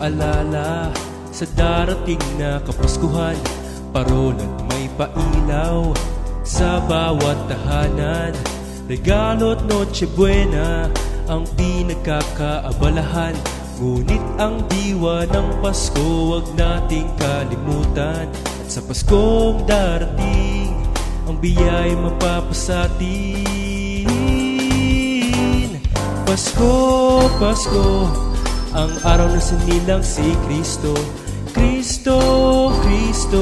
naaalala sa darating na Kapaskuhan. Parolan may pailaw sa bawat tahanan. Regalo't Noche Buena ang pinagkakaabalahan. Ngunit ang diwa ng Pasko wag nating kalimutan. At sa Paskong darating ang biya'y mapapasatin. Pasko, Pasko, ang araw na sinilang si Kristo. Kristo, Kristo,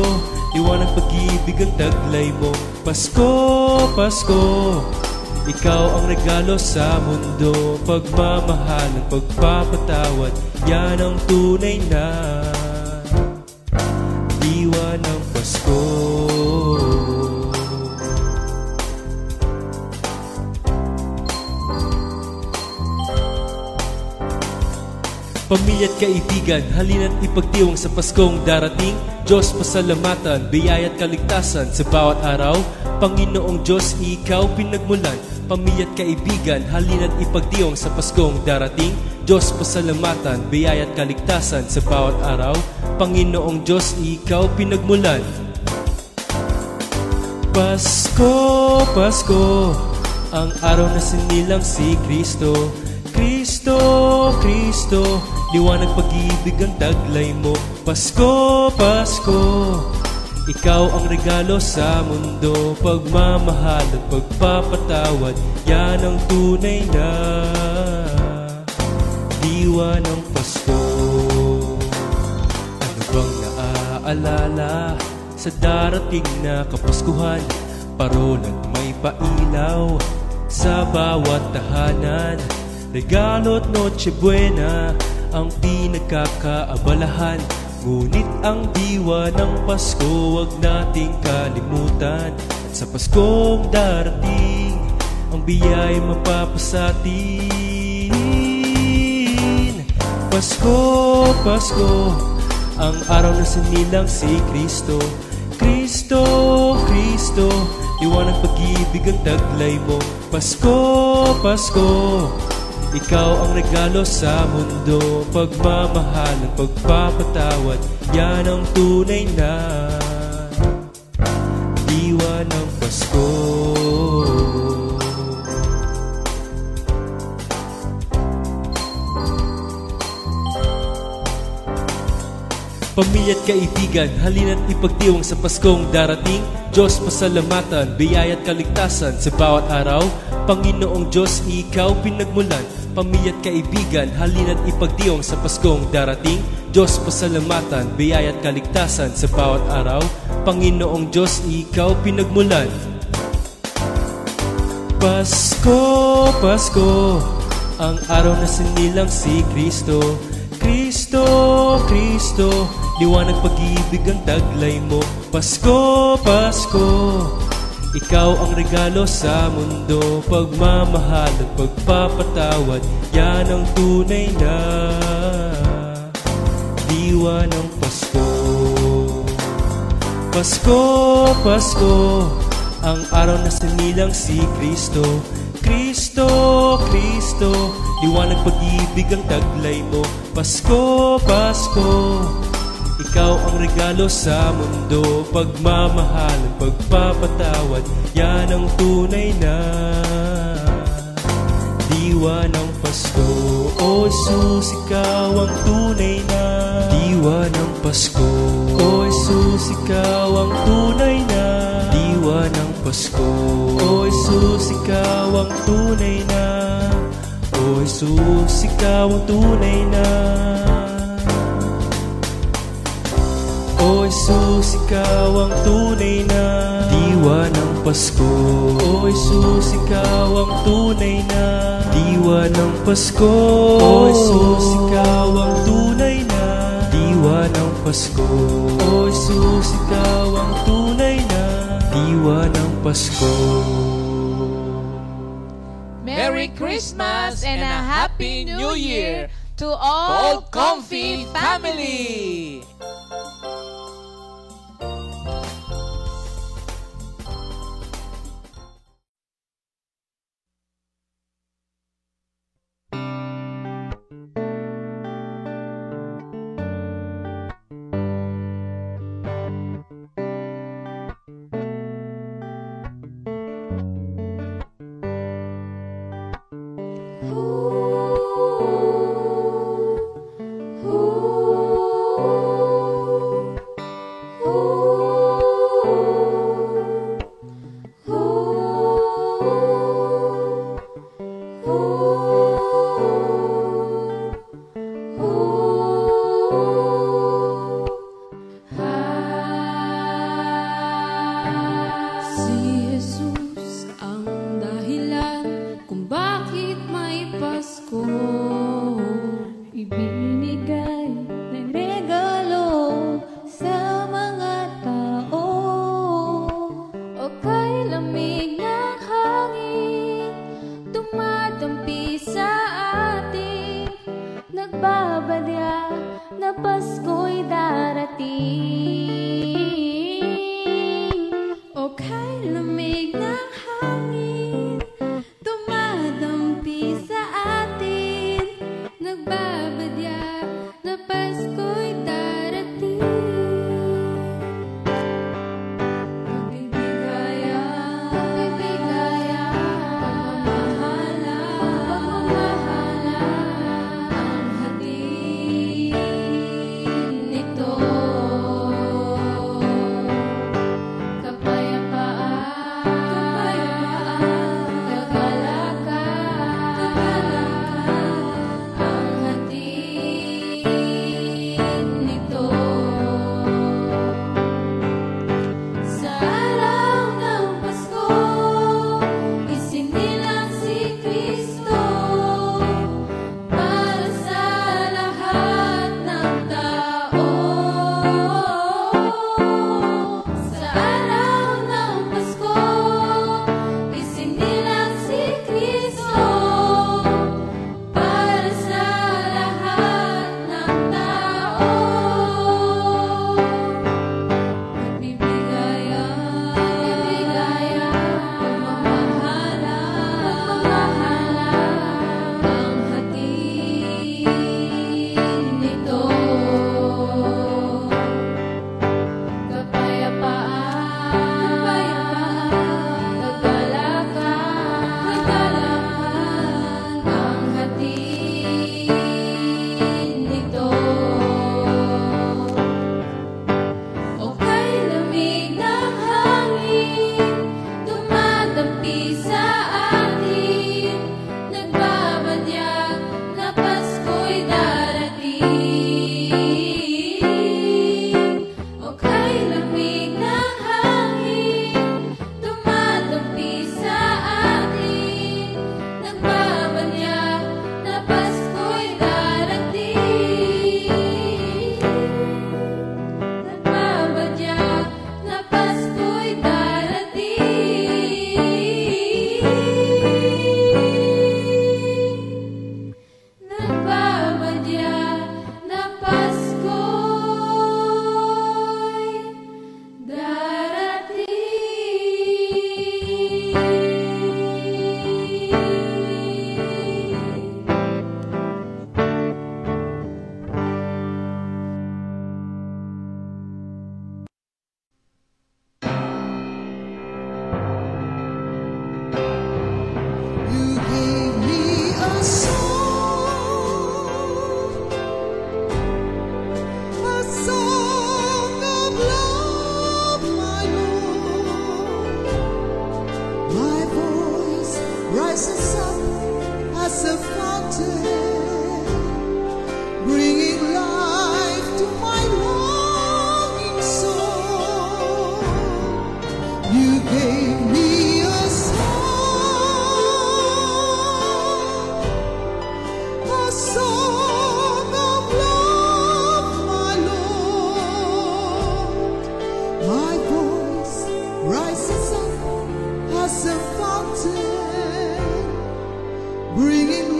liwanag pag-ibig ang taglay mo. Pasko, Pasko, ikaw ang regalo sa mundo. Pagmamahal at pagpapatawad, yan ang tunay na diwa ng Pasko. Pamilya at kaibigan, halina't ipagdiwang sa Paskong darating. Diyos, pasalamatan, biyaya at kaligtasan sa bawat araw. Panginoong Diyos, ikaw pinagmulan. Pamilya at kaibigan, halina't ipagdiwang sa Paskong darating. Diyos, pasalamatan, biyaya at kaligtasan sa bawat araw. Panginoong Diyos, ikaw pinagmulan. Pasko, Pasko, ang araw na sinilang si Kristo. Kristo, Kristo, liwanag pag-ibig ang taglay mo. Pasko, Pasko, ikaw ang regalo sa mundo. Pagmamahal at pagpapatawad, yan ang tunay na diwa ng Pasko. Ano bang naaalala sa darating na Kapaskuhan? Parolan may pailaw sa bawat tahanan. Regalo't Noche Buena ang pinagkakaabalahan. Ngunit ang diwa ng Pasko wag nating kalimutan. At sa Paskong darating ang biya'y mapapasatin. Pasko, Pasko, ang araw na sinilang si Kristo. Kristo, Kristo, liwanag pag-ibig ang taglay mo. Pasko, Pasko, ikaw ang regalo sa mundo. Pagmamahal at pagpapatawad, yan ang tunay na diwa ng Pasko. Pamilya at kaibigan, halina't ipagdiwang sa Paskong darating. Diyos, pasalamatan, biyaya at kaligtasan sa bawat araw. Panginoong Diyos, ikaw pinagmulan. Pamilya at kaibigan, halina't ipagdiwang sa Paskong darating. Diyos, pasalamatan, biyaya at kaligtasan sa bawat araw. Panginoong Diyos, ikaw pinagmulan. Pasko, Pasko, ang araw na sinilang si Kristo. Kristo, Kristo, liwanag pag-ibig ang taglay mo. Pasko, Pasko, ikaw ang regalo sa mundo. Pagmamahal at pagpapatawad, yan ang tunay na diwa ng Pasko. Pasko, Pasko, ang araw na sinilang si Kristo. Kristo, Kristo, liwanag pag-ibig ang taglay mo. Pasko, Pasko, ikaw ang regalo sa mundo. Pagmamahal at pagpapatawad, yan ang tunay na diwa ng Pasko. O Jesus, ikaw ang tunay na diwa ng Pasko. O Jesus, ikaw ang tunay na diwa ng Pasko. O Jesus, ikaw ang tunay na. O Jesus, ikaw ang tunay na. O Jesus, ikaw ang tunay na diwa ng Pasko. O Jesus, ikaw ang tunay na diwa ng Pasko. O Jesus, ikaw ang tunay na diwa ng Pasko. O Jesus, ikaw ang tunay na diwa ng Pasko. Merry Christmas and a Happy New Year to all Comfy family!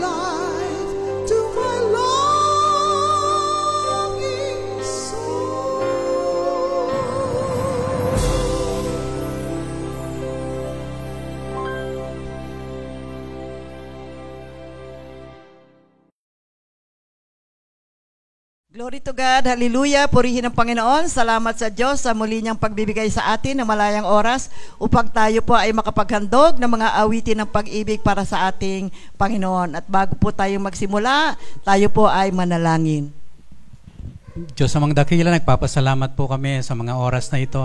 life to my longing soul. Glory to God, hallelujah, purihin ang Panginoon. Salamat sa Diyos sa muli niyang pagbibigay sa atin ng malayang oras upang tayo po ay makapaghandog ng mga awitin ng pag-ibig para sa ating Panginoon. At bago po tayo magsimula, tayo po ay manalangin. Diyos amang dakila, nagpapasalamat po kami sa mga oras na ito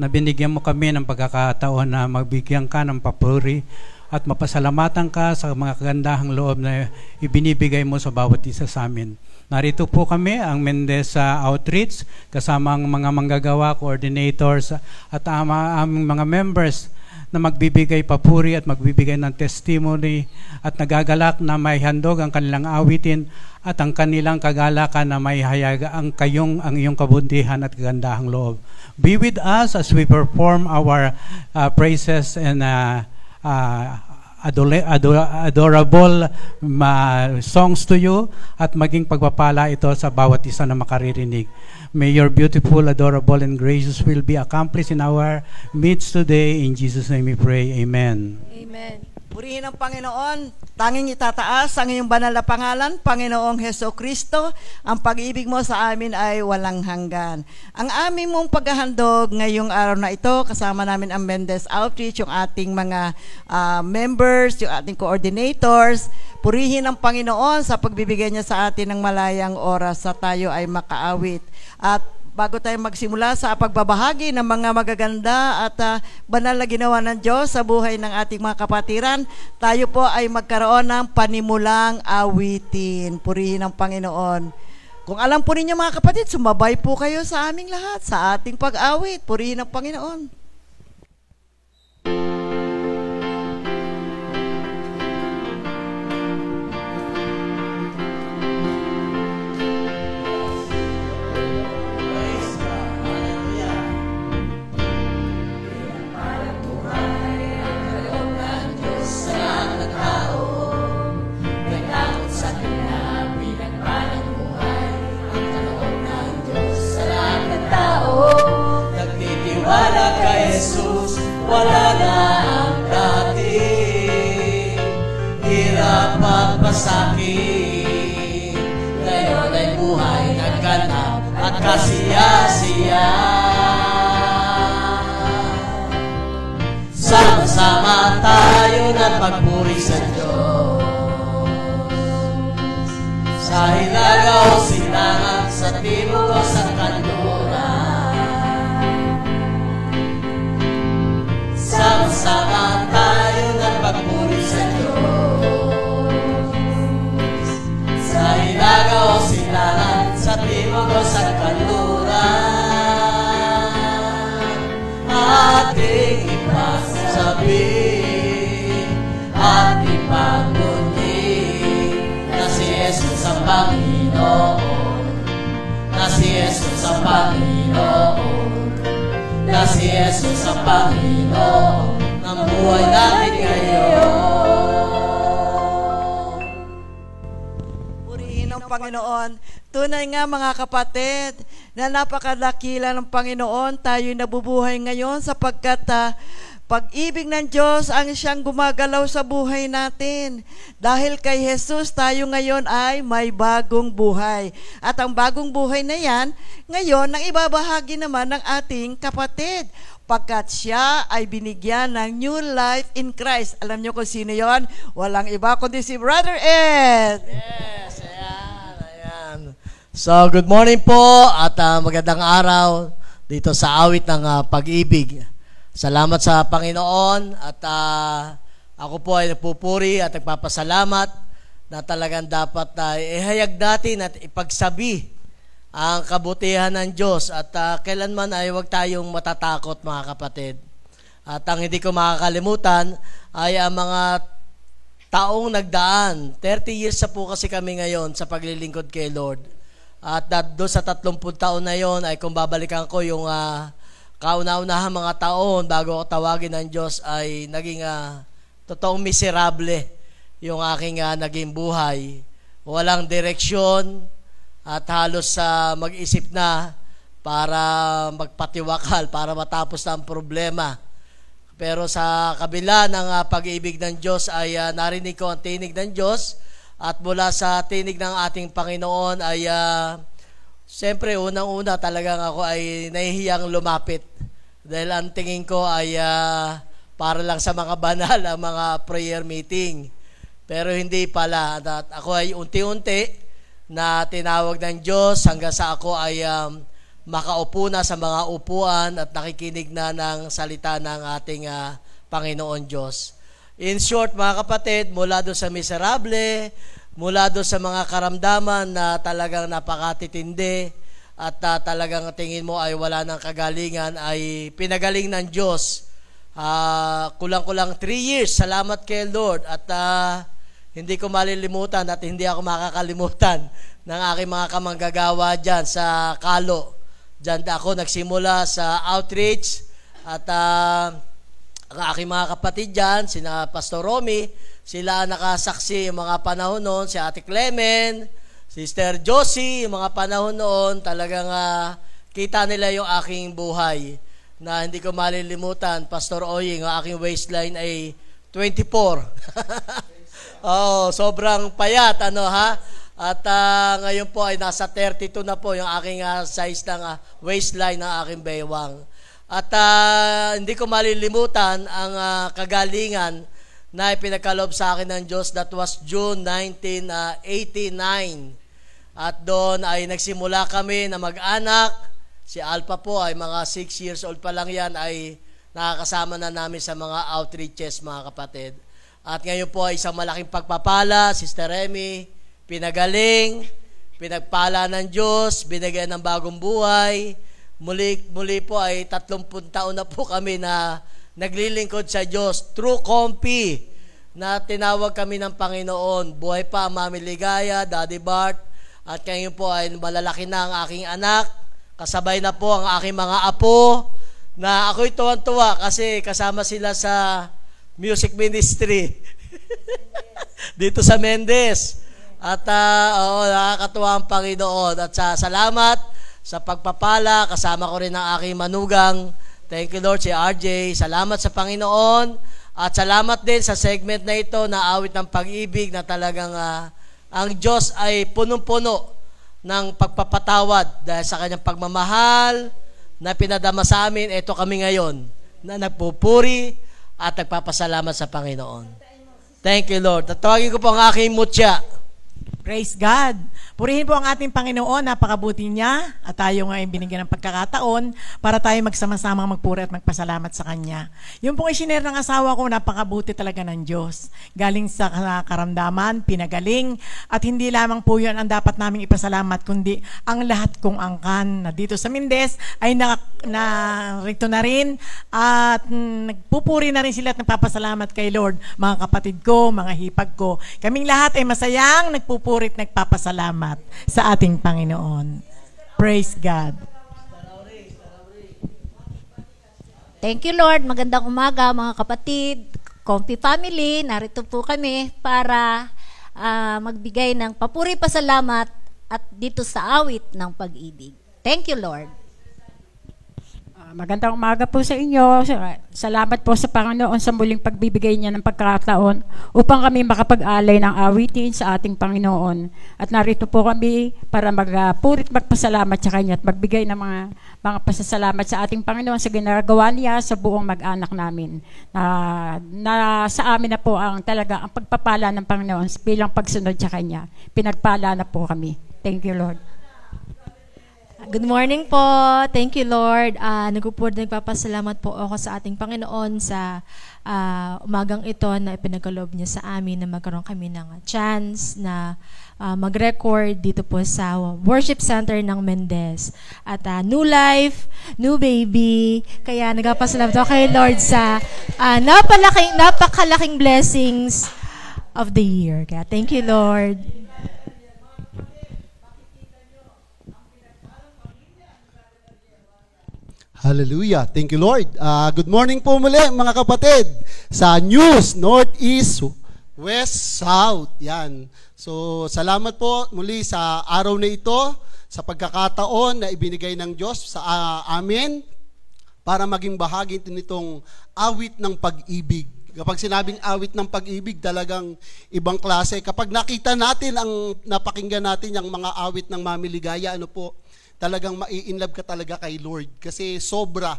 na binigyan mo kami ng pagkakataon na magbigyan ka ng papuri at mapasalamatan ka sa mga kagandahang loob na ibinibigay mo sa bawat isa sa amin. Narito po kami, ang Mendesa Outreach, kasama ang mga manggagawa, coordinators, at aming mga members na magbibigay papuri at magbibigay ng testimony at nagagalak na may handog ang kanilang awitin at ang kanilang kagalakan na may hayag ang iyong kabundihan at kagandahang loob. Be with us as we perform our praises and adorable songs to you at maging pagpapala ito sa bawat isa na makaririnig. May your beautiful, adorable, and gracious will be accomplished in our midst today. In Jesus' name we pray. Amen. Amen. Purihin ang Panginoon, tanging itataas ang iyong banal na pangalan, Panginoong Heso Kristo. Ang pag-ibig mo sa amin ay walang hanggan. Ang aming mong paghahandog ngayong araw na ito, kasama namin ang Mendes Outreach, yung ating mga members, yung ating coordinators. Purihin ang Panginoon sa pagbibigay niya sa atin ng malayang oras sa tayo ay makaawit. At bago tayo magsimula sa pagbabahagi ng mga magaganda at banal na ginawa ng Diyos sa buhay ng ating mga kapatiran, tayo po ay magkaroon ng panimulang awitin. Purihin ang Panginoon. Kung alam po ninyo mga kapatid, sumabay po kayo sa aming lahat sa ating pag-awit. Purihin ang Panginoon. Wala na ang dati, hirap at masakit. Ngayon ay buhay nagganap at kasiya-siya. Sama-sama tayo na pagpuri sa Diyos. Sa hilaga o silangan, sa timog o sa kanluran, sama-sama tayo nagpagpuri sa Diyos. Sa hilaga o silangan, sa timog o sa kanluran, ating ipagsabi at ipagbuti na si Jesus ang Panginoon, na si Jesus ang Panginoon, na si Jesus ang Panginoon ng buhay natin ngayon. Purihin ang Panginoon. Tunay nga mga kapatid, na napakadakila ng Panginoon, tayo nabubuhay ngayon sapagkat pag-ibig ng Diyos ang siyang gumagalaw sa buhay natin. Dahil kay Jesus, tayo ngayon ay may bagong buhay. At ang bagong buhay na yan, ngayon, nang ibabahagi naman ng ating kapatid. Pagkat siya ay binigyan ng new life in Christ. Alam niyo kung sino yon? Walang iba kundi si Brother Ed. Yes, ayan. So, good morning po at magandang araw dito sa awit ng pag-ibig. Salamat sa Panginoon at ako po ay nagpupuri at nagpapasalamat na talagang dapat ihayag natin at ipagsabi ang kabutihan ng Diyos at kailanman ay huwag tayong matatakot mga kapatid. At ang hindi ko makakalimutan ay ang mga taong nagdaan. 30 years na po kasi kami ngayon sa paglilingkod kay Lord. At doon sa 30 taon na yon ay kung babalikan ko yung kauna-unahang mga taon bago ako tawagin ng Diyos ay naging totoong miserable. yung aking naging buhay. Walang direksyon at halos mag-isip na para magpatiwakal, para matapos na ang problema. Pero sa kabila ng pag-ibig ng Diyos ay narinig ko ang tinig ng Diyos, at mula sa tinig ng ating Panginoon ay siyempre unang-una talagang ako ay nahihiyang lumapit. Dahil ang tingin ko ay para lang sa mga banal ang mga prayer meeting. Pero hindi pala. At ako ay unti-unti na tinawag ng Diyos hanggang sa ako ay makaupo na sa mga upuan at nakikinig na ng salita ng ating Panginoon Diyos. In short, mga kapatid, mula doon sa miserable, mula doon sa mga karamdaman na talagang napakatitindi at talagang tingin mo ay wala ng kagalingan, ay pinagaling ng Diyos. Kulang-kulang 3 years, salamat kay Lord, at hindi ko malilimutan at hindi ako makakalimutan ng aking mga kamanggagawa dyan sa Kalo. Diyan ako nagsimula sa outreach, at ang aking mga kapatid dyan, sina Pastor Romy, sila nakasaksi yung mga panahon noon, si Ate Clemen, Sister Josie, yung mga panahon noon, talagang kita nila yung aking buhay na hindi ko malilimutan. Pastor Oying, ang aking waistline ay 24. Oh, sobrang payat, At ngayon po ay nasa 32 na po yung aking size ng waistline ng aking baywang. At hindi ko malilimutan ang kagalingan na ipinagkaloob sa akin ng Diyos. That was June 1989. At doon ay nagsimula kami na mag-anak. Si Alpha po ay mga 6 years old pa lang yan, ay nakakasama na namin sa mga outreaches, mga kapatid. At ngayon po ay isang malaking pagpapala, Sister Remy, pinagaling, pinagpala ng Diyos, binigyan ng bagong buhay. Muli po ay 30 taon na po kami na naglilingkod sa Diyos. True Comfy, na tinawag kami ng Panginoon. Buhay pa ang Mami Ligaya, Daddy Bart, at ngayon po ay malalaki na ang aking anak. Kasabay na po ang aking mga apo, na ako'y tuwan-tuwa kasi kasama sila sa music ministry dito sa Mendez. At nakakatuwa ang Panginoon. At salamat sa pagpapala, kasama ko rin ang aking manugang. Thank you Lord, si RJ. Salamat sa Panginoon. At salamat din sa segment na ito na awit ng pag-ibig, na talagang ang Diyos ay punong-puno ng pagpapatawad dahil sa kanyang pagmamahal na pinadama sa amin. Ito kami ngayon na nagpupuri at nagpapasalamat sa Panginoon. Thank you Lord. Tatawagin ko po ang aking mutya. Praise God. Purihin po ang ating Panginoon, napakabuti niya, at tayo ngayon binigyan ng pagkakataon para tayo magsama-sama magpuri at magpasalamat sa Kanya. Yung pong isinare ng asawa ko, napakabuti talaga ng Diyos. Galing sa karamdaman, pinagaling, at hindi lamang po yun ang dapat naming ipasalamat, kundi ang lahat kong angkan na dito sa Mendez ay narito na rin, at nagpupuri na rin sila at nagpapasalamat kay Lord. Mga kapatid ko, mga hipag ko, kaming lahat ay masayang nagpupuri at nagpapasalamat sa ating Panginoon. Praise God. Thank you Lord. Magandang umaga mga kapatid, Comfy family. Narito po kami para magbigay ng papuri pasalamat at dito sa awit ng pag-ibig. Thank you Lord. Magandang umaga po sa inyo. Salamat po sa Panginoon sa muling pagbibigay niya ng pagkakataon upang kami makapag-alay ng awitin sa ating Panginoon. At narito po kami para magpurit magpasalamat sa Kanya at magbigay ng mga pasasalamat sa ating Panginoon sa ginagawa niya sa buong mag-anak namin. Na sa amin na po ang talaga ang pagpapala ng Panginoon bilang pagsunod sa Kanya. Pinagpala na po kami. Thank you Lord. Good morning po. Thank you, Lord. Nagpapasalamat po ako sa ating Panginoon sa umagang ito na ipinagkaloob niya sa amin na magkaroon kami ng chance na mag-record dito po sa worship center ng Mendez. At new life, new baby. Kaya nagpapasalamat ako kay Lord sa napakalaking blessings of the year. Kaya thank you, Lord. Hallelujah. Thank you, Lord. Good morning po muli, mga kapatid. Sa News Northeast west, south. Yan. So, salamat po muli sa araw na ito, sa pagkakataon na ibinigay ng Diyos sa amin para maging bahagi nitong awit ng pag-ibig. Kapag sinabing awit ng pag-ibig, talagang ibang klase. Kapag nakita natin, napakinggan natin yung mga awit ng Mami Ligaya, talagang mai-inlove ka talaga kay Lord. Kasi sobra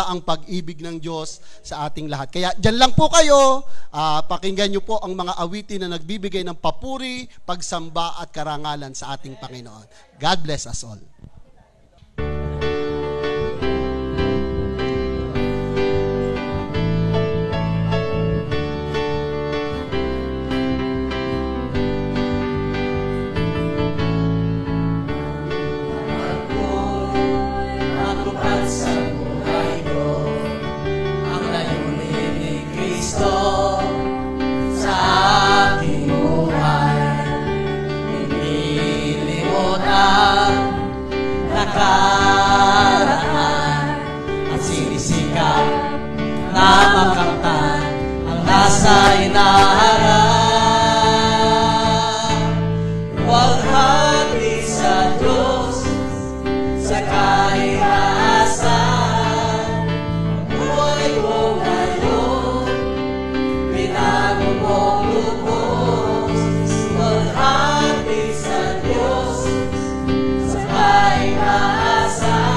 ang pag-ibig ng Diyos sa ating lahat. Kaya dyan lang po kayo, pakinggan nyo po ang mga awitin na nagbibigay ng papuri, pagsamba at karangalan sa ating Panginoon. God bless us all. At sinisikap na makamtan ang nasa inaharap. Walhati sa Diyos sa kahirasan. Buhay ko ngayon, binago mong lubos. Walhati sa Diyos sa kahirasan.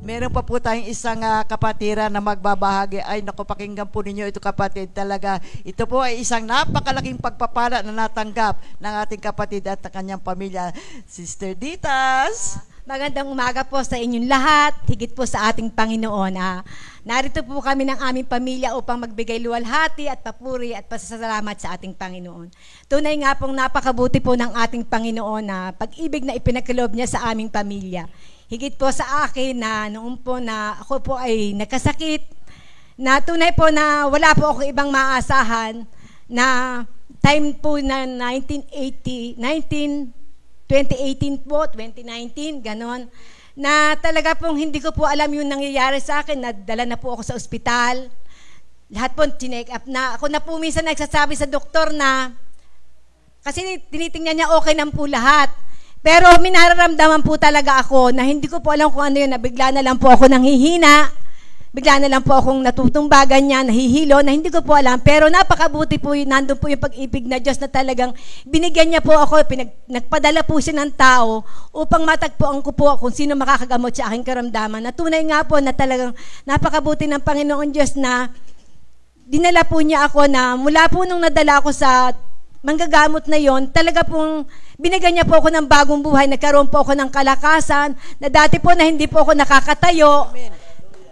Meron pa po tayong isang kapatiran na magbabahagi. Ay, naku, pakinggan po ninyo ito, kapatid. Talaga, ito po ay isang napakalaking pagpapala na natanggap ng ating kapatid at kanyang pamilya. Sister Ditas. Magandang umaga po sa inyong lahat, higit po sa ating Panginoon. Narito po kami ng aming pamilya upang magbigay luwalhati at papuri at pasasalamat sa ating Panginoon. Tunay nga pong napakabuti po ng ating Panginoon na pag-ibig na ipinagkaloob niya sa aming pamilya. Higit po sa akin na noon po na ako po ay nagkasakit, na tunay po na wala po ako ibang maasahan, na time po na 1980, 2018 po, 2019, ganon. Na talaga pong hindi ko po alam yung nangyayari sa akin. Nadala na po ako sa ospital. Lahat po chinek up na. Ako na po minsan nagsasabi sa doktor na, kasi tinitingnan niya okay na po lahat. Pero minararamdaman po talaga ako na hindi ko po alam kung ano yun, na bigla na lang po ako nanghihina. Bigla na lang po akong natutumbagan niya, nahihilo, na hindi ko po alam. Pero napakabuti po yun, nandun po yung pag-ibig na Diyos na talagang binigyan niya po ako, nagpadala po siya ng tao upang matagpuan ko po kung sino makakagamot sa aking karamdaman. Na tunay nga po na talagang napakabuti ng Panginoon Diyos na dinala po niya ako na mula po nung nadala ako sa manggagamot na yon, talaga pong binigyan niya po ako ng bagong buhay, nagkaroon po ako ng kalakasan, na dati po na hindi po ako nakakatayo. Amen.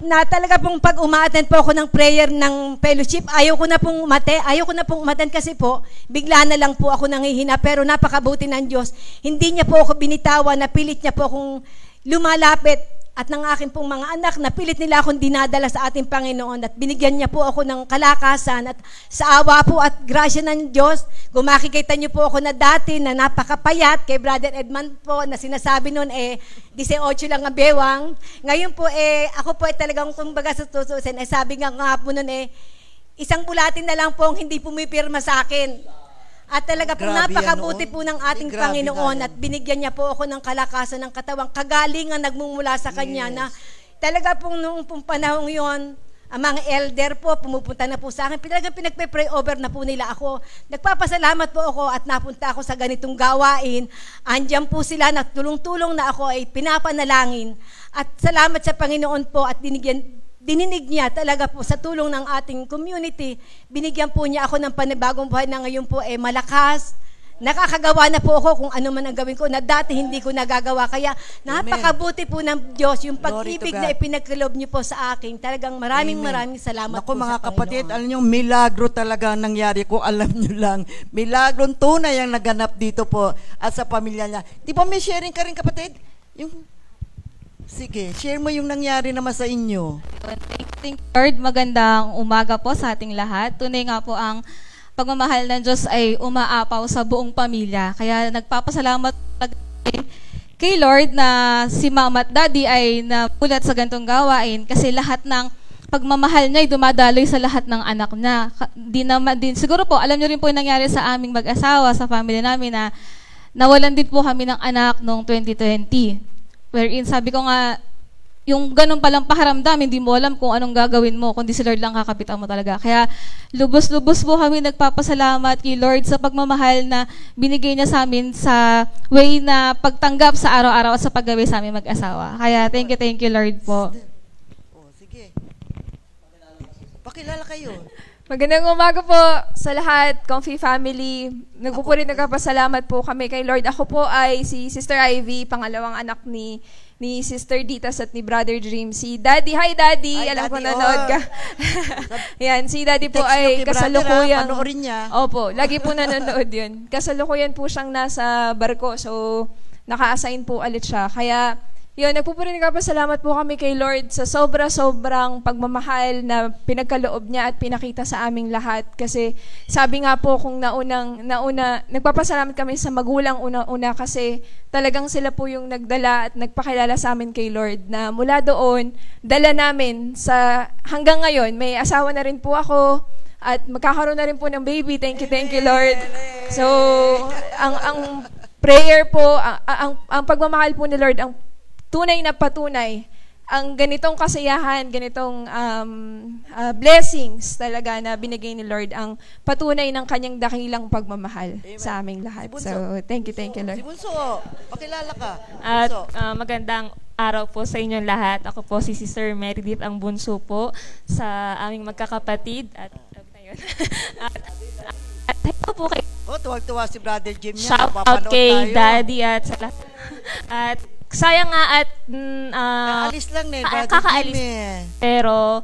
Na talaga pong pag uma-attend po ako ng prayer ng fellowship, ayaw ko na pong umattend kasi po, bigla na lang po ako nanghihina, pero napakabuti ng Diyos. Hindi niya po ako binitawan, napilit niya po akong lumalapit, at ng aking pong mga anak, napilit nila akong dinadala sa ating Panginoon, at binigyan niya po ako ng kalakasan, at sa awa po at grasya ng Diyos, kung makikita niyo po ako na dati na napakapayat, kay Brother Edmond po, na sinasabi noon 18 lang ang bewang. Ngayon po ako po talagang kumbaga sa tutusin, sabi nga po noon isang bulatin na lang po ang hindi pumipirma sa akin. At talaga po napakabuti po ng ating Panginoon, at binigyan niya po ako ng kalakasan ng katawang kagalingan nagmumula sa Kanya, na talaga pong noong panahong yon, ang mga elder po pumupunta na po sa akin, talagang pinagpe-pray over na po nila ako. Nagpapasalamat po ako at napunta ako sa ganitong gawain. Andiyan po sila, tulong-tulong na ako ay pinapanalangin. At salamat sa Panginoon po, at dininig niya talaga po sa tulong ng ating community. Binigyan po niya ako ng panibagong buhay na ngayon po malakas. Nakakagawa na po ako kung ano man ang gawin ko na dati hindi ko nagagawa. Kaya napakabuti po ng Diyos yung pag-ibig na ipinagkaloob niyo po sa akin. Talagang maraming salamat po mga sa kapatid, Panginoon. alam niyo, milagro talaga ang nangyari ko. Alam niyo lang, milagrong tunay ang naganap dito po at sa pamilya niya. Di ba may sharing ka rin, kapatid? Sige, share mo yung nangyari naman sa inyo. Thank you, Lord. Magandang umaga po sa ating lahat. Tunay nga po ang pagmamahal ng Diyos ay umaapaw sa buong pamilya. Kaya nagpapasalamat kay Lord na si Mama at Daddy ay napulat sa ganitong gawain, kasi lahat ng pagmamahal niya ay dumadaloy sa lahat ng anak niya. Siguro po, alam niyo rin po yung nangyari sa aming mag-asawa, sa family namin, na nawalan din po kami ng anak noong 2020. Wherein sabi ko nga, yung ganun palang pakiramdam, hindi mo alam kung anong gagawin mo, kundi si Lord lang kakapitan mo talaga. Kaya lubos-lubos po kami nagpapasalamat kay Lord sa pagmamahal na binigay niya sa amin sa way na pagtanggap sa araw-araw at sa paggawi sa aming mag-asawa. Kaya thank you Lord po. Sige. Pakilala kayo. Magandang umaga po sa lahat, Comfy family. Nagpupuri, nagpapasalamat po kami kay Lord. Ako po ay si Sister Ivy, pangalawang anak ni Sister Ditas at ni Brother Dream. Si Daddy, hi Daddy! Hi, alam ko Daddy, nanood ka. Yan, si Daddy po ay kasalukuyan. Panoorin niya. Opo, lagi po nanonood yun. Kasalukuyan po siyang nasa barko, so naka-assign po ulit siya. Kaya yun, nagpupuri, nagpapasalamat po kami kay Lord sa sobra-sobrang pagmamahal na pinagkaloob niya at pinakita sa aming lahat. Kasi sabi nga po kung nagpapasalamat kami sa magulang una kasi talagang sila po yung nagdala at nagpakilala sa amin kay Lord, na mula doon, dala namin sa hanggang ngayon. May asawa na rin po ako at magkakaroon na rin po ng baby. Thank you Lord. So, ang prayer po, ang pagmamahal po ni Lord, ang tunay na patunay, ang ganitong kasiyahan, ganitong blessings talaga na binigay ni Lord, ang patunay ng kanyang dakilang pagmamahal sa aming lahat. So, thank you Lord. Si Bunso, pakilala ka. At magandang araw po sa inyong lahat. Ako po si Sister Meredith, ang bunso po sa aming magkakapatid. At hello po kay... tuwag-tuwa si Brother Jim niya. Shout out kay Daddy at sa lahat. At sayang nga at kakaalis lang kakaalis. Pero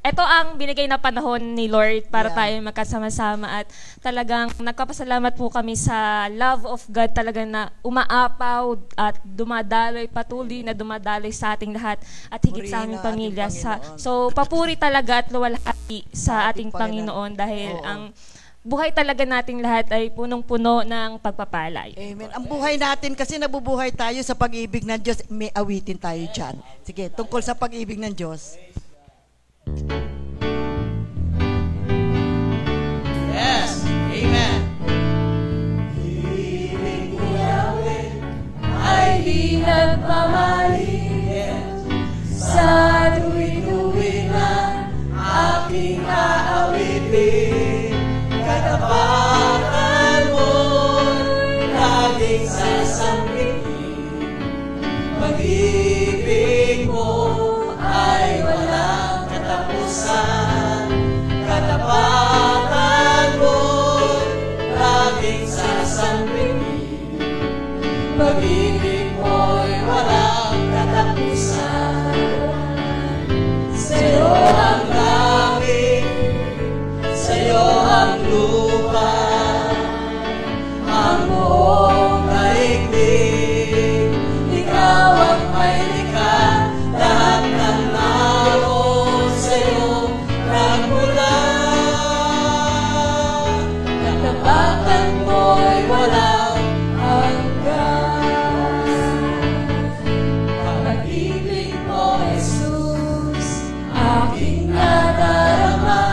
ito ang binigay na panahon ni Lord para tayo magkasama-sama, at talagang nagpapasalamat po kami sa love of God talaga na umaapaw at patuloy na dumadaloy sa ating lahat at higit sa aming pamilya. So papuri talaga at luwalhati sa ating Panginoon, dahil ang buhay talaga nating lahat ay punong-puno ng pagpapalay. Amen. Ang buhay natin kasi nabubuhay tayo sa pag-ibig ng Diyos. May awitin tayo dyan. Sige, tungkol sa pag-ibig ng Diyos. Yes. Amen. Ay di nagmamaliit sa tuwing-tuwing na aking aawitin. Katapangan mo'y laging sasambitin. Pag-ibig mo ay walang katapusan. Katapangan mo'y laging sasambitin. Pag-ibig mo'y walang katapusan. Sa'yo ang langit, sa'yo ang lupa, ang buong daigdig. Ikaw ang may likha, lahat ng naroon sa'yo nagmula. Katapatan mo'y walang hanggan. Pag-ibig mo, Jesus, aking nadarama.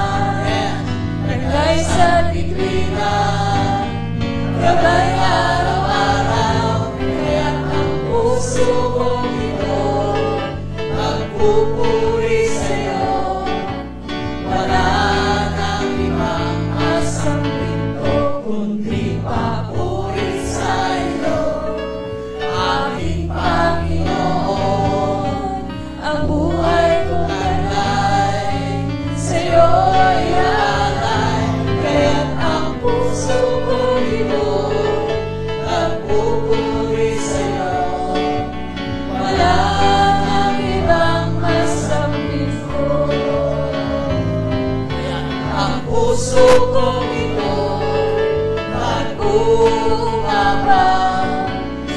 Naglay sa bituina, gabay araw-araw. Kaya ang puso kong ito magpupuri sa'yo. Wala nang ibang asambit ko kundi papuri sa'yo, aking Panginoon. Ang buhay kong alay sa'yo ay alay. Kaya't ang puso kong ito nagpupuri sa'yo. Wala nang ibang masambit ko. Kaya't ang puso kong ito nag-uumabang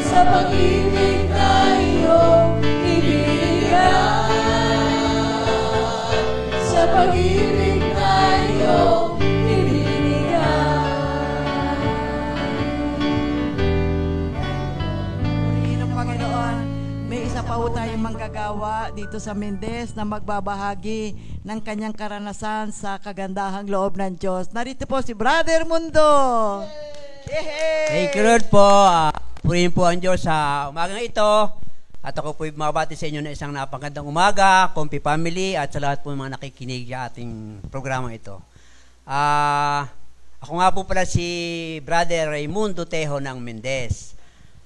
sa pag-ibig na iyong ibinigay. Sa pag-ibig na iyong Purihin ang Panginoon. May isa pa po tayong manggagawa dito sa Mendez na magbabahagi ng kanyang karanasan sa kagandahang loob ng Diyos. Narito po si Brother Mundo. Thank you, Lord po. Purihin po ang Diyos sa umagang ito. At ako po mabati sa inyo na isang napagandang umaga, Comfy Family, at sa lahat po mga nakikinig sa ating programa ito. Ako nga po pala si Brother Raimundo Tejo ng Mendez.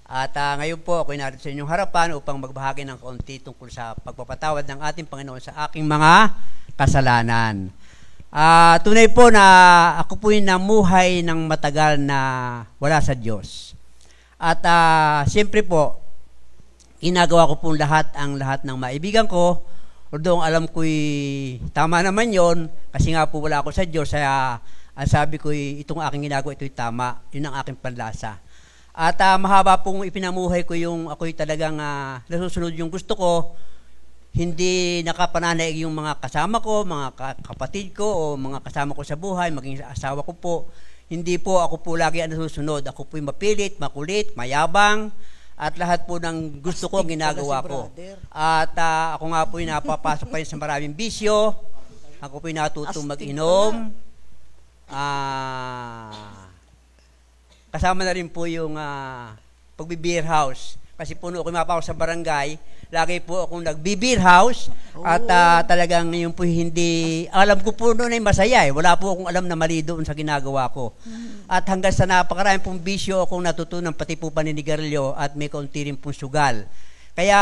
At ngayon po ako narito sa inyong harapan upang magbahagi ng kaunti tungkol sa pagpapatawad ng ating Panginoon sa aking mga kasalanan. Tunay po na ako po yung namuhay ng matagal na wala sa Diyos. At siyempre po, ginagawa ko po lahat ng maibigan ko. Although alam ko'y tama naman yon kasi nga po wala ako sa Diyos. Kaya ang sabi ko, itong aking ginagawa, ito'y tama. Yun ang aking panlasa. At mahaba pong ipinamuhay ko yung ako'y talagang nasusunod yung gusto ko. Hindi nakapananaig yung mga kasama ko, mga kapatid ko, o mga kasama ko sa buhay, maging asawa ko po. Hindi po ako po lagi ang nasusunod. Ako po'y mapilit, makulit, mayabang, at lahat po ng gusto ko ginagawa ko. At ako nga po'y napapasok pa sa maraming bisyo. Ako po'y natutong mag-inom. Kasama na rin po yung pagbe-beer house. Kasi puno ako mapasok sa barangay. Lagi po akong nagbe-beer house. At talagang yun po hindi, alam ko po noon ay masaya eh. Wala po akong alam na mali doon sa ginagawa ko. At hanggang sa napakaraming pong bisyo akong natutunan, pati po paninigarilyo at may kaunti rin pong sugal. Kaya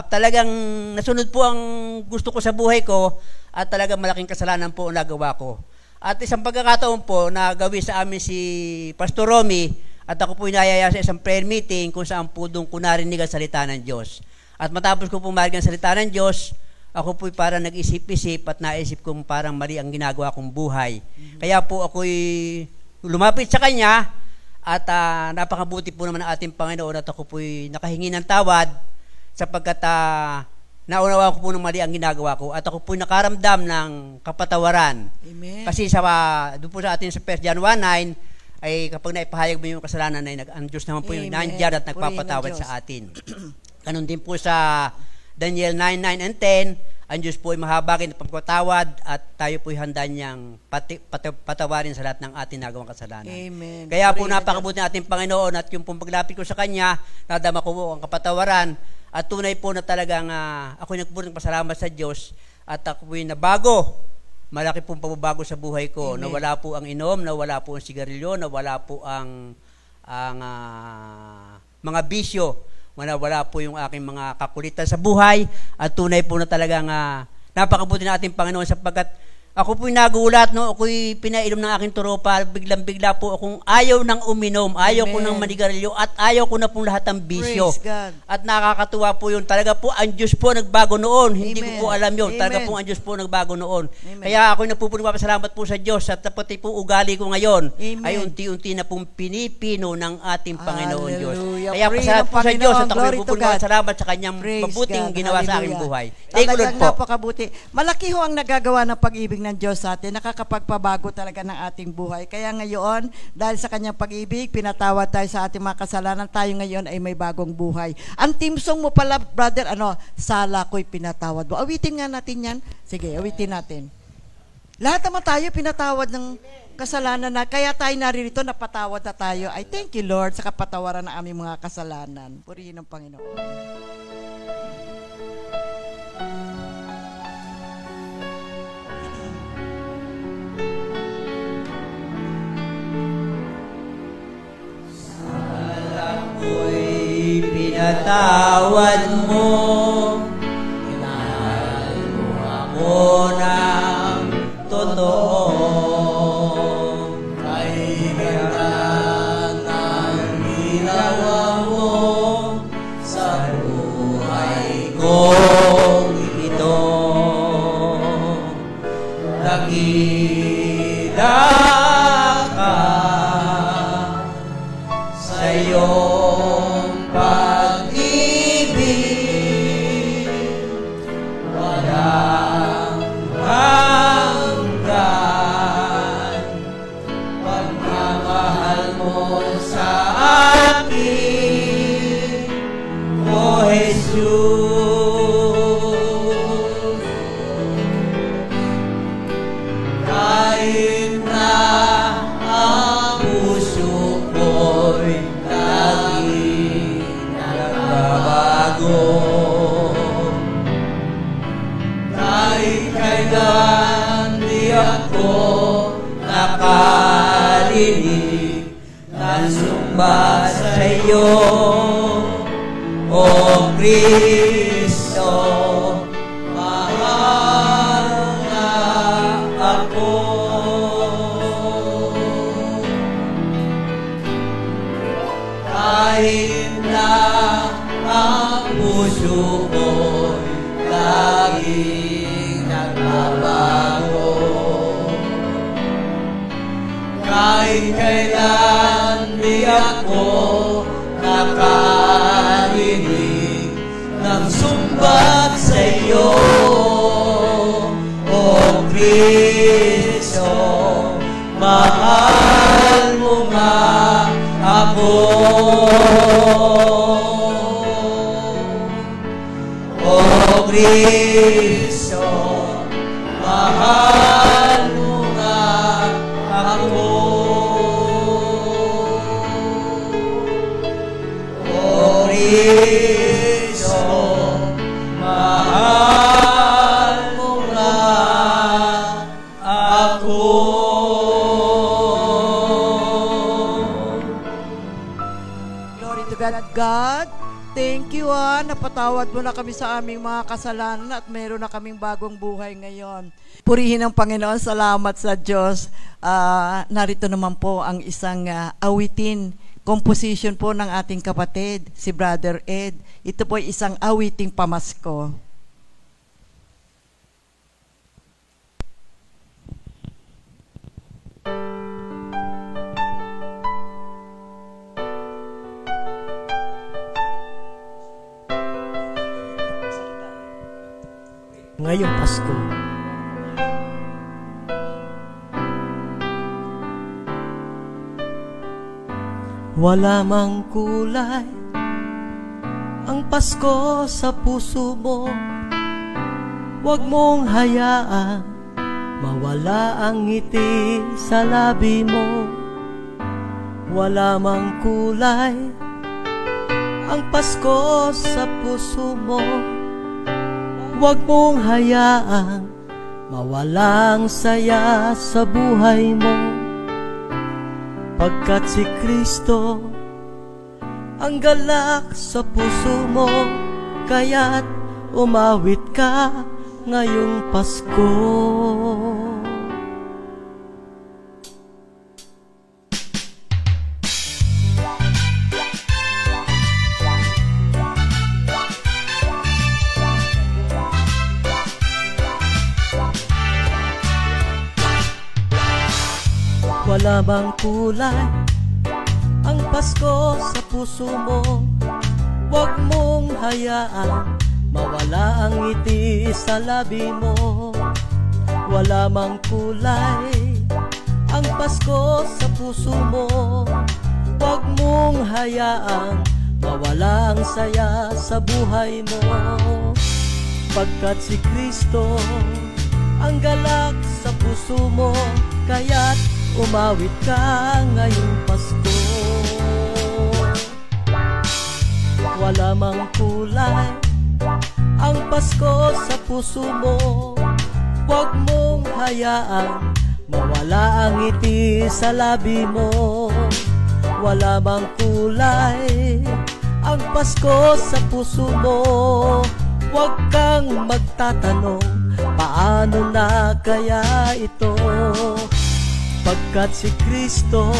talagang nasunod po ang gusto ko sa buhay ko at talagang malaking kasalanan po ang nagawa ko. At isang pagkakataon po na gawin sa amin si Pastor Romy at ako po inayaya sa isang prayer meeting kung saan po doon ko narinig ang salita ng Diyos. At matapos ko po marinig ang salita ng Diyos, ako po parang nag-isip-isip at naisip kong parang mali ang ginagawa kong buhay. Kaya po ako'y lumapit sa Kanya at napakabuti po naman ng ating Panginoon at ako po'y nakahingi ng tawad sapagkat Naunawa ko po ng mali ang ginagawa ko at ako po nakaramdam ng kapatawaran. Amen. Kasi doon po sa atin sa 1 John 1:9 ay kapag naipahayag mo yung kasalanan ay ang Diyos naman po yung nandiyan at nagpapatawad sa atin. Ganon din po sa Daniel 9:9 and 10, ang Diyos po ay mahabagin at pagpatawad at tayo po ay handa niyang patawarin sa lahat ng ating nagawang kasalanan. Amen. Kaya po napakabuti ng ating Panginoon at yung pong paglapit ko sa Kanya, nadama ko po ang kapatawaran at tunay po na talagang ako'y nagpasalamat sa Diyos at ako'y nabago. Malaki pong pagbabago sa buhay ko. Amen. Nawala po ang inom, nawala po ang sigarilyo, nawala po ang mga bisyo, wala po yung aking mga kakulitan sa buhay at tunay po na talagang napakabuti ng ating Panginoon sapagkat ako po'y nagulat, no? Ako'y pinainom ng aking turopa, biglang-bigla po akong ayaw nang uminom, ayaw ko nang manigarilyo, at ayaw ko na pong lahat ng bisyo. At nakakatuwa po yun. Talaga po, ang Diyos po nagbago noon. Hindi ko po alam yun. Talaga po, ang Diyos po nagbago noon. Kaya ako'y nagpupasalamat po sa Diyos at pati po ugali ko ngayon ay unti-unti na pong pinipino ng ating Panginoon Diyos. Kaya pasalamat po sa Diyos at ako'y nagpupasalamat sa Kanyang mabuting ginawa sa aking buhay. Thank you, Lord po. Napakabuti. Malaki ho ang nagagawa ng pag-ibig ng Diyos sa atin, nakakapagpabago talaga ng ating buhay. Kaya ngayon, dahil sa Kanyang pag-ibig, pinatawad tayo sa ating mga kasalanan, tayo ngayon ay may bagong buhay. Ang team song mo pala, brother, sala ko'y pinatawad mo. Awitin nga natin yan. Sige, awitin natin. Lahat naman tayo pinatawad ng kasalanan na, kaya tayo naririto, napatawad na tayo. I thank you, Lord, sa kapatawaran ng aming mga kasalanan. Purihin ang Panginoon. Pinatawad mo, inahal mo ako ng totoo. Kaibigan ng ginawa mo sa buhay kong ito. Dakila ka sa iyong pag-ibig, walang hanggan. Pagmamahal mo sa akin, O Jesus. Kahit na ang puso ko'y laging nagbabago, kahit kailan di ako nakarinig ng sumba sa iyo, O Kristo, mahal na ako. Kahit na ang puso ko'y laging nagbabago, kahit kailan di ako nakarinig ng sumbat sa iyo, O Kristo, mahal mo nga ako. O Kristo, mahal mo nga ako. O Kristo, mahal mo nga ako. Glory to God. God, thank you napatawad mo na kami sa aming mga kasalanan at meron na kaming bagong buhay ngayon. Purihin ang Panginoon, salamat sa Diyos. Narito naman po ang isang awitin, composition po ng ating kapatid, si Brother Ed. Ito po ay isang awiting pamasko. ngayong Pasko. Wala mang kulay ang Pasko sa puso mo. Huwag mong hayaang mawala ang ngiti sa labi mo. Wala mang kulay ang Pasko sa puso mo. Huwag mong hayaang mawala ang saya sa buhay mo. Pagkat si Kristo ang galak sa puso mo, kaya't umawit ka ngayong Pasko. Wala bang kulay ang Pasko sa puso mo? Huwag mong hayaan mawala ang ngiti sa labi mo. Wala mang kulay ang Pasko sa puso mo. Huwag mong hayaan mawala ang saya sa buhay mo. Pagkat si Kristo ang galak sa puso mo, kaya't umawit ka ngayong Pasko. Wala mang kulay ang Pasko sa puso mo. Huwag mong hayaan mawala ang ngiti sa labi mo. Wala mang kulay ang Pasko sa puso mo. Huwag kang magtatanong, paano na kaya ito? Pagkat si Kristo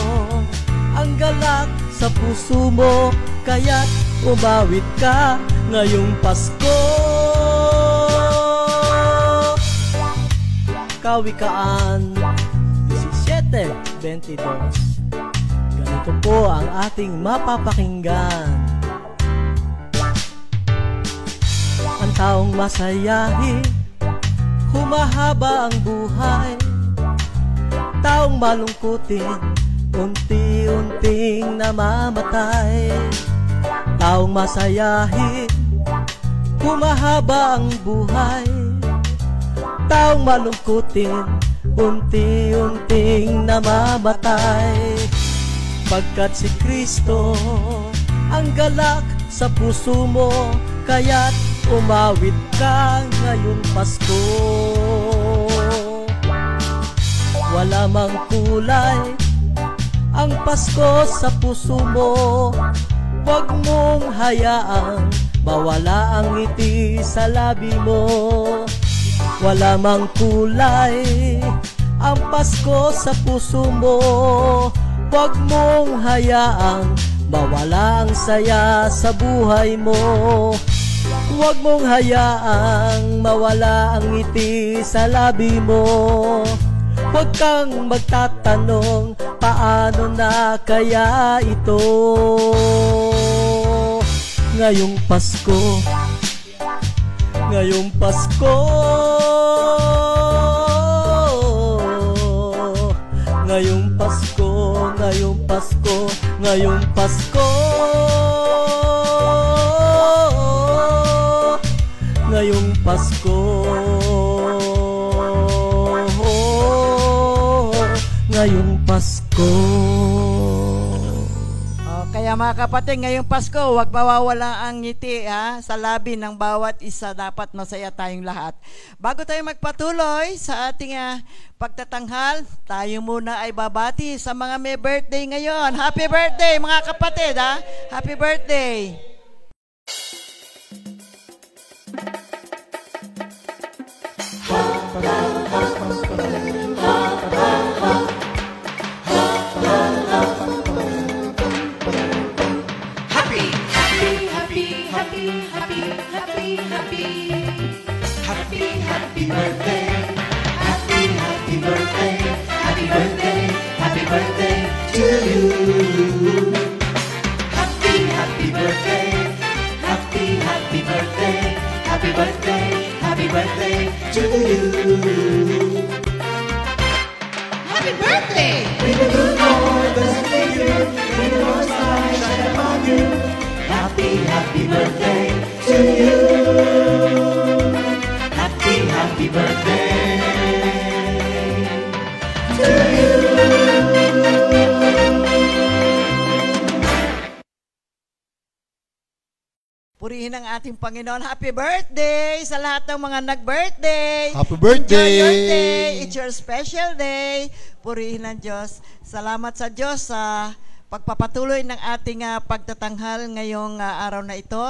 ang galak sa puso mo, kaya't umawit ka ngayong Pasko. Kawikaan 17:22. Ganito po ang ating mapapakinggan. Ang taong masayahin, humahaba ang buhay. Taong malungkutin, unti-unting namamatay. Taong masayahin, humahaba ang buhay. Taong malungkutin, unti-unting namamatay. Pagkat si Kristo ang galak sa puso mo, kaya't umawit ka ngayong Pasko. Wala mang kulay ang Pasko sa puso mo. Huwag mong hayaang mawala ang ngiti sa labi mo. Wala mang kulay ang Pasko sa puso mo. Huwag mong hayaang mawala ang saya sa buhay mo. Huwag mong hayaang mawala ang ngiti sa labi mo. Huwag kang magtatanong, paano na kaya ito? Ngayong Pasko, ngayong Pasko, ngayong Pasko, ngayong Pasko, ngayong Pasko, ngayong Pasko, ngayong Pasko. Kaya mga kapatid, ngayong Pasko, huwag mawawala ang ngiti sa labi ng bawat isa. Dapat masaya tayong lahat. Bago tayo magpatuloy sa ating pagtatanghal, tayo muna ay babati sa mga may birthday ngayon. Happy birthday mga kapatid! Happy birthday! Happy birthday, happy birthday, happy birthday, happy birthday to you. Happy birthday. Purihin ang ating Panginoon. Happy birthday sa lahat ng mga nag-birthday. Happy birthday! Enjoy your day. It's your special day. Purihin ang Diyos. Salamat sa Diyos sa pagpapatuloy ng ating pagtatanghal ngayong araw na ito.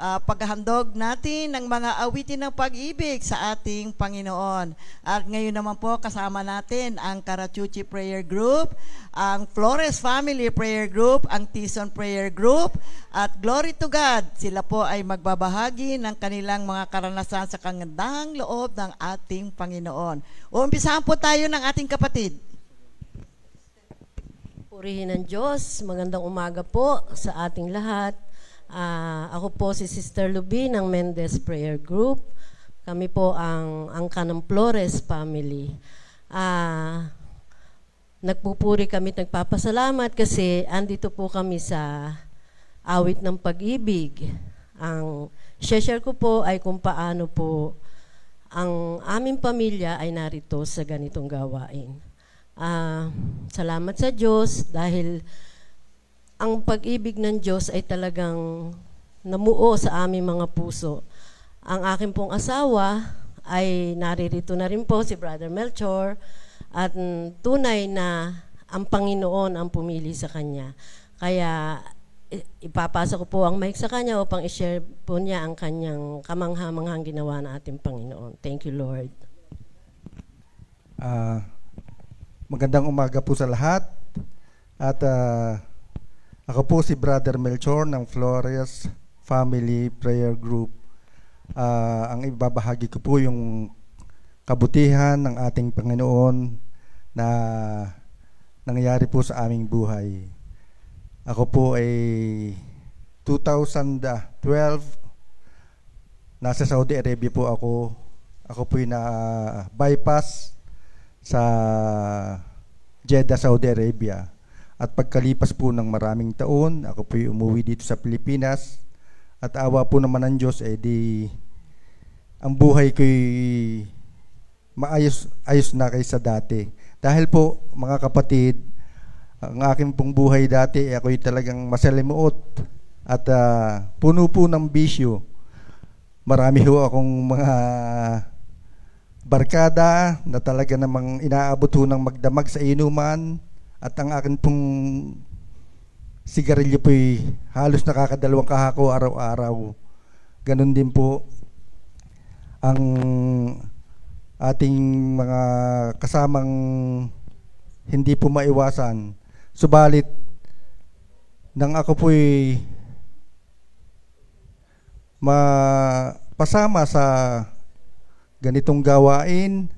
Paghahandog natin ng mga awitin ng pag-ibig sa ating Panginoon. At ngayon naman po kasama natin ang Karachuchi Prayer Group, ang Flores Family Prayer Group, ang Tison Prayer Group, at Glory to God. Sila po ay magbabahagi ng kanilang mga karanasan sa kagandahang loob ng ating Panginoon. Umpisahan po tayo ng ating kapatid. Purihin ng Diyos, magandang umaga po sa ating lahat. Ako po si Sister Luby ng Mendez Prayer Group. Kami po ang angka ng Flores Family. Nagpupuri kami at nagpapasalamat kasi andito po kami sa awit ng pag-ibig. Ang share ko po ay kung paano po ang aming pamilya ay narito sa ganitong gawain. Salamat sa Diyos dahil ang pag-ibig ng Diyos ay talagang namuo sa aming mga puso. Ang aking pong asawa ay naririto na rin po, si Brother Melchor, at tunay na ang Panginoon ang pumili sa kanya. Kaya ipapasa ko po ang mic sa kanya upang i-share po niya ang kanyang kamangha-manghang ginawa ng ating Panginoon. Thank you, Lord. Magandang umaga po sa lahat. At ako po si Brother Melchor ng Flores Family Prayer Group. Ang ibabahagi ko po yung kabutihan ng ating Panginoon na nangyari po sa aming buhay. Ako po ay 2012, nasa Saudi Arabia po ako. Ako po yung na-bypass sa Jeddah, Saudi Arabia. At pagkalipas po ng maraming taon, ako po'y umuwi dito sa Pilipinas. At awa po naman ng Diyos, ang buhay ko'y ayos na kaysa dati. Dahil po, mga kapatid, ang aking pong buhay dati, ako'y talagang masalimuot at puno po ng bisyo. Marami ho akong mga barkada na talaga namang inaabot ho ng magdamag sa inuman. At ang akin pong sigarilyo po'y halos nakakadalawang kahako araw-araw. Ganon din po ang ating mga kasamang hindi po maiwasan. Subalit, nang ako po'y mapasama sa ganitong gawain,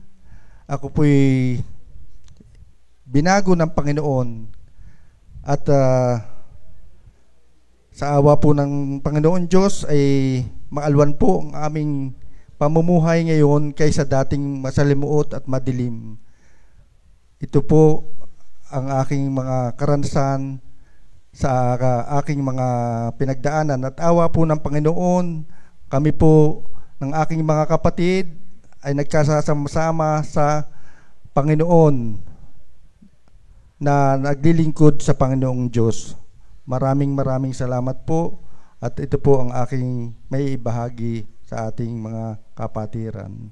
ako po'y binago ng Panginoon at sa awa po ng Panginoon Diyos ay maalwan po ang aming pamumuhay ngayon kaysa dating masalimuot at madilim. Ito po ang aking mga karanasan sa aking mga pinagdaanan at awa po ng Panginoon, kami po ng aking mga kapatid ay nagkasama-sama sa Panginoon na naglilingkod sa Panginoong Diyos. Maraming salamat po at ito po ang aking may ibahagi sa ating mga kapatiran.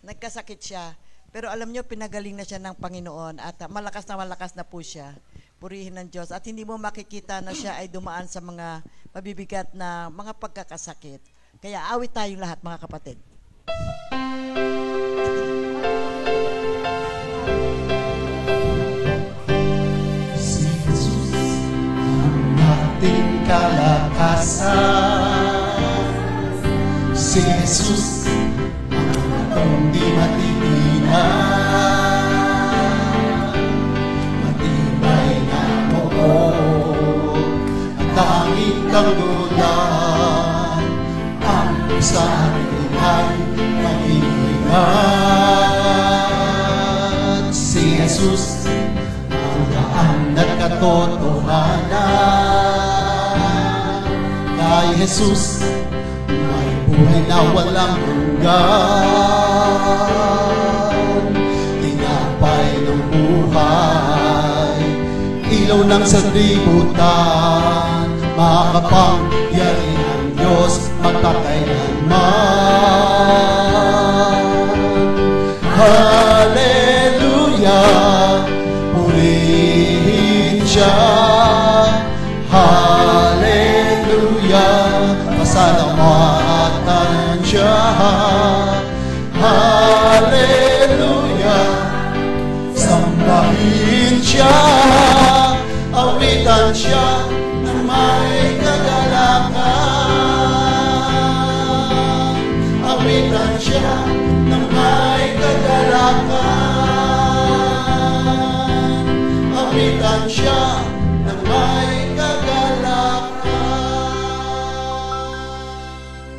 Nagkasakit siya. Pero alam nyo, pinagaling na siya ng Panginoon at malakas na po siya. Purihin ng Diyos. At hindi mo makikita na siya ay dumaan sa mga mabibigat na mga pagkakasakit. Kaya awit tayong lahat, mga kapatid. Si Jesus ang ating kalakasan. Si Jesus ang atong di matigilan. Tanging kanggulan ang sa ating ay maghihingat. Si Jesus ang daan at katotohanan. Kay Jesus may buhay na walang hanggan. ng sanlibutan, makapangyarihan ang Diyos magpakailanman. Hallelujah, purihin siya. Hallelujah, pasalamatan siya. Hallelujah, sambahin siya. Awitan siya ng may kagalakan. Awitan siya ng may kagalakan. Awitan siya ng may kagalakan.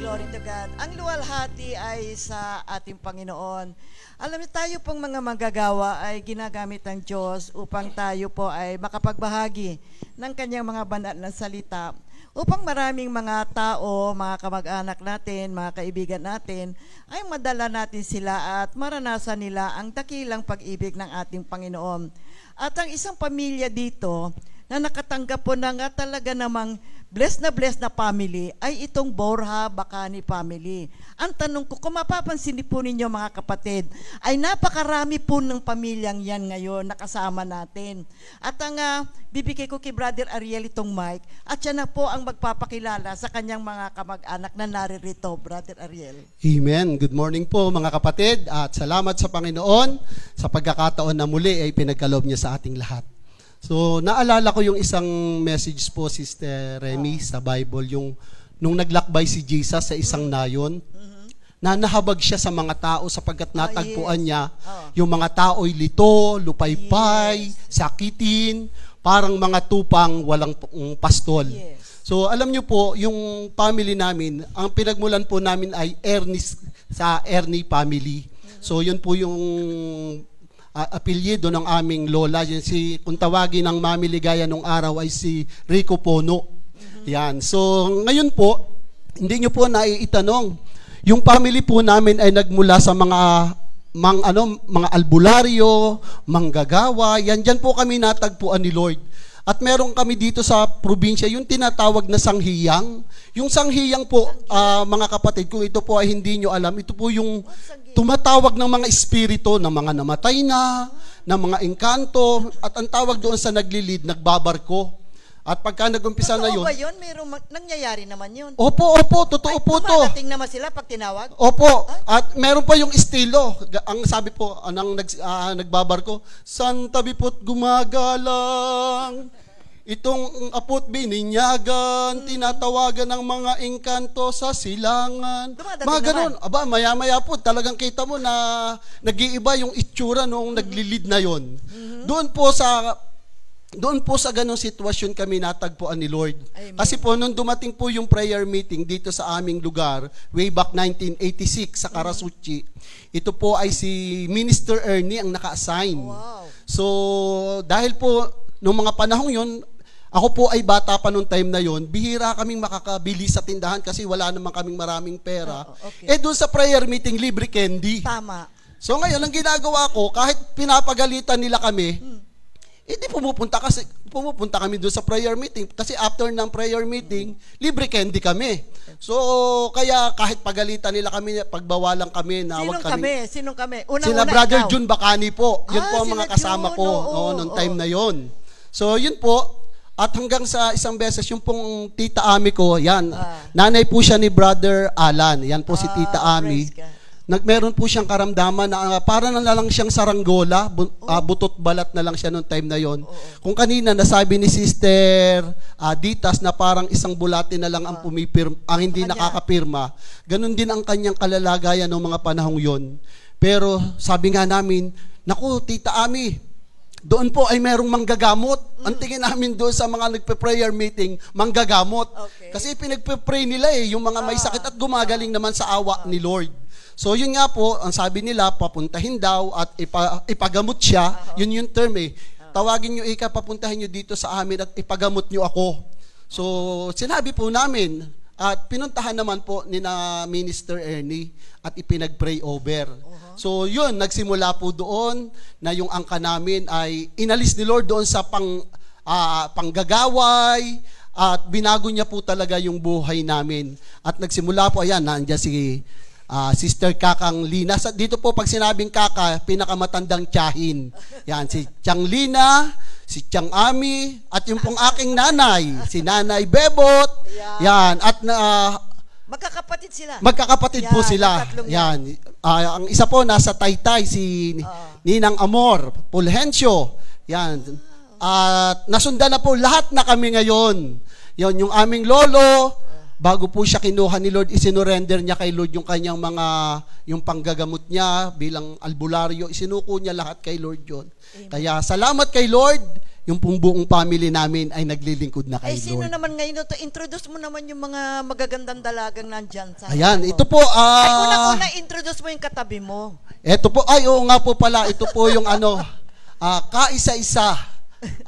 Glory to God. Ang luwalhati ay sa ating Panginoon. Alam niyo, tayo pong mga manggagawa ay ginagamit ng Diyos upang tayo po ay makapagbahagi ng kanyang mga banal na salita, upang maraming mga tao, mga kamag-anak natin, mga kaibigan natin, ay madala natin sila at maranasan nila ang dakilang pag-ibig ng ating Panginoon. At ang isang pamilya dito na nakatanggap po na nga talaga namang blessed na family ay itong Borja Bacani family. Ang tanong ko, kung mapapansin po ninyo mga kapatid, ay napakarami po ng pamilyang yan ngayon nakasama natin. At ang bibigay ko kay Brother Ariel itong mic, at siya na po ang magpapakilala sa kanyang mga kamag-anak na naririto. Brother Ariel. Amen. Good morning po mga kapatid, at salamat sa Panginoon sa pagkakataon na muli ay pinagkaloob niya sa ating lahat. So, naalala ko yung isang message po, Sister Remy, sa Bible, yung nung naglakbay si Jesus sa isang nayon, na nahabag siya sa mga tao sapagkat natagpuan niya yung mga tao'y lito, lupaypay, sakitin, parang mga tupang walang pastol. So, alam niyo po, yung family namin, ang pinagmulan po namin ay Ernie family. So, yun po yung apelyido ng aming lola. Kung tawagin ng Mami Ligaya nung araw ay si Rico Pono. Yan. So, ngayon po, hindi nyo po naiitanong. Yung family po namin ay nagmula sa mga albularyo, manggagawa. Yan, dyan po kami natagpuan ni Lord. At meron kami dito sa probinsya, yung tinatawag na sanghiyang. Yung sanghiyang po, mga kapatid, kung ito po ay hindi nyo alam, ito po yung tumatawag ng mga espiritu, ng mga namatay na, ng mga engkanto, at ang tawag doon sa naglilid, nagbabarko. At pagka nag-umpisa na yun... Totoo ba yun? Mayroong nangyayari naman yun. Opo, totoo po to. Dumarating naman sila pag tinawag? Opo, at meron pa yung estilo. Ang sabi po, ng nagbabarko, san tabi po't gumagalang, itong apot bininyagan, tinatawagan ng mga engkanto sa silangan. Mga ganun. Aba, maya-maya po, talagang kita mo na nag-iiba yung itsura nung naglilid na yon. Doon po sa ganong sitwasyon kami natagpuan ni Lord. Amen. Kasi po, nung dumating po yung prayer meeting dito sa aming lugar, way back 1986 sa Karasuchi, ito po ay si Minister Ernie ang naka-assign. Wow. So, dahil po, nung mga panahong yun, ako po ay bata pa nung time na yon, bihira kaming makakabili sa tindahan kasi wala naman kaming maraming pera. Okay. Doon sa prayer meeting, libre candy. Tama. So ngayon, ang ginagawa ko, kahit pinapagalitan nila kami, di pumupunta kami doon sa prayer meeting kasi after ng prayer meeting, libre candy kami. So, kaya kahit pagalitan nila kami, pagbawalan kami na wag kami. Sinong kami? Sila Brother Jun Bacani po. Yun po ang mga kasama ko noong time na yon. So, yun po. At hanggang sa isang beses, yung pong Tita Ami ko, yan. Nanay po siya ni Brother Alan. Yan po si Tita Ami. Meron po siyang karamdaman na para na lang siyang saranggola, butot balat na lang siya noong time na yon. Kung kanina nasabi ni Sister Ditas na parang isang bulate na lang ang hindi nakakapirma, ganun din ang kanyang kalalagayan noong mga panahong yon. Pero sabi nga namin, naku Tita Ami, doon po ay merong manggagamot. Ang tingin namin doon sa mga nagpe-prayer meeting, manggagamot. Okay. Kasi pinagpe-pray nila yung mga may sakit at gumagaling naman sa awa ni Lord. So yun nga po, ang sabi nila, papuntahin daw at ipagamot siya. Yun yung term Tawagin nyo papuntahin nyo dito sa amin at ipagamot nyo ako. So sinabi po namin at pinuntahan naman po ni na Minister Ernie at ipinag-pray over. So yun, nagsimula po doon na yung angka namin ay inalis ni Lord doon sa panggagaway, at binago niya po talaga yung buhay namin. At nagsimula po, ayan, nandiyan si Sister Kakang Lina. Dito po pag sinabing Kaka, pinakamatandang tiyahin. Yan, si Tiang Lina, si Tiang Ami, at yung pong aking nanay, si Nanay Bebot. Yan, at magkakapatid sila. Magkakapatid po sila. Yan. Ang isa po nasa Taytay, si Ninang Amor, Fulgencio. Yan. At nasundan na po lahat na kami ngayon. Yan, yung aming lolo, bago po siya kinuha ni Lord, isinurrender niya kay Lord yung kanyang yung panggagamot niya bilang albularyo, isinuko niya lahat kay Lord yun. Kaya salamat kay Lord, yung pong buong family namin ay naglilingkod na kay Lord. Sino naman ngayon ito? Introduce mo naman yung mga magagandang dalagang nandyan sa ayan, ito po. Ay, unang-una, introduce mo yung katabi mo. Ito po, ay, oo nga po pala, ito po yung kaisa-isa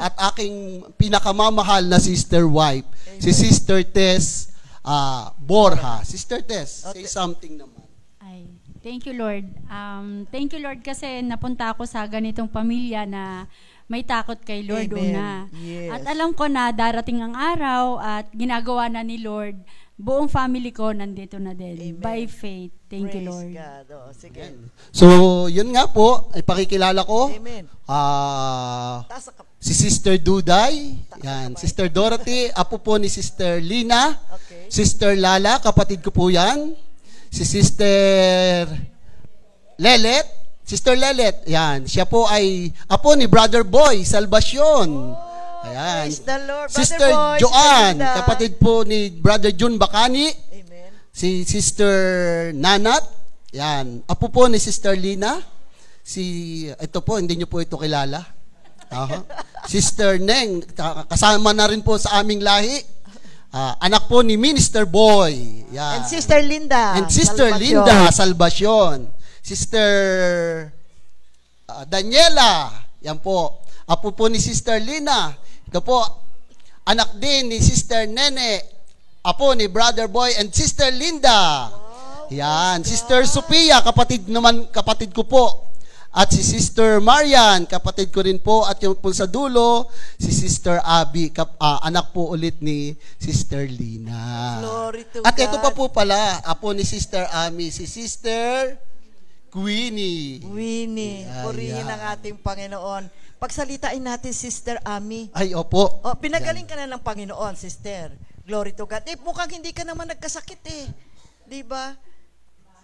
at aking pinakamamahal na sister wife, si Sister Tess Borja. Sister Tess, say something naman. Thank you, Lord. Thank you, Lord, kasi napunta ako sa ganitong pamilya na may takot kay Lord. Amen. Una. Yes. At alam ko na darating ang araw at ginagawa na ni Lord, buong family ko nandito na din. Amen. By faith. Thank you, Lord. God. Oh, sige. So, yun nga po, ay pakikilala ko. Amen. Si Sister Duday, yan, Sister Dorothy, apo po ni Sister Lina, Sister Lala, kapatid ko po yan, si Sister Lelet, Sister Lelet, yan, siya po ay apo ni Brother Boy Salvacion. Ayan. Praise the Lord. Sister Boy, Joanne, Sister kapatid po ni Brother Jun Bacani. Amen. Si Sister Nanat, yan, apo po ni Sister Lina. Ito po, hindi nyo po ito kilala. Sister Neng, kasama na rin po sa aming lahi. Anak po ni Minister Boy. Yan. And Sister Linda. And Sister Salvacion. Linda Salvacion. Sister Daniela. Yan po. Apo po ni Sister Lina. Ito po, anak din ni Sister Nene. Apo ni Brother Boy and Sister Linda. Yan. Sister Sophia, kapatid ko po. At si Sister Marian, kapatid ko rin po. At yung po sa dulo, si Sister Abby, anak po ulit ni Sister Lina. Glory to At God. ito pa po pala, apo ni Sister Ami, si Sister Queenie. Purihin ang ating Panginoon. Pagsalitain natin, Sister Ami. Ay, opo. Pinagaling ka na ng Panginoon, Sister. Glory to God. Mukhang hindi ka naman nagkasakit Di ba?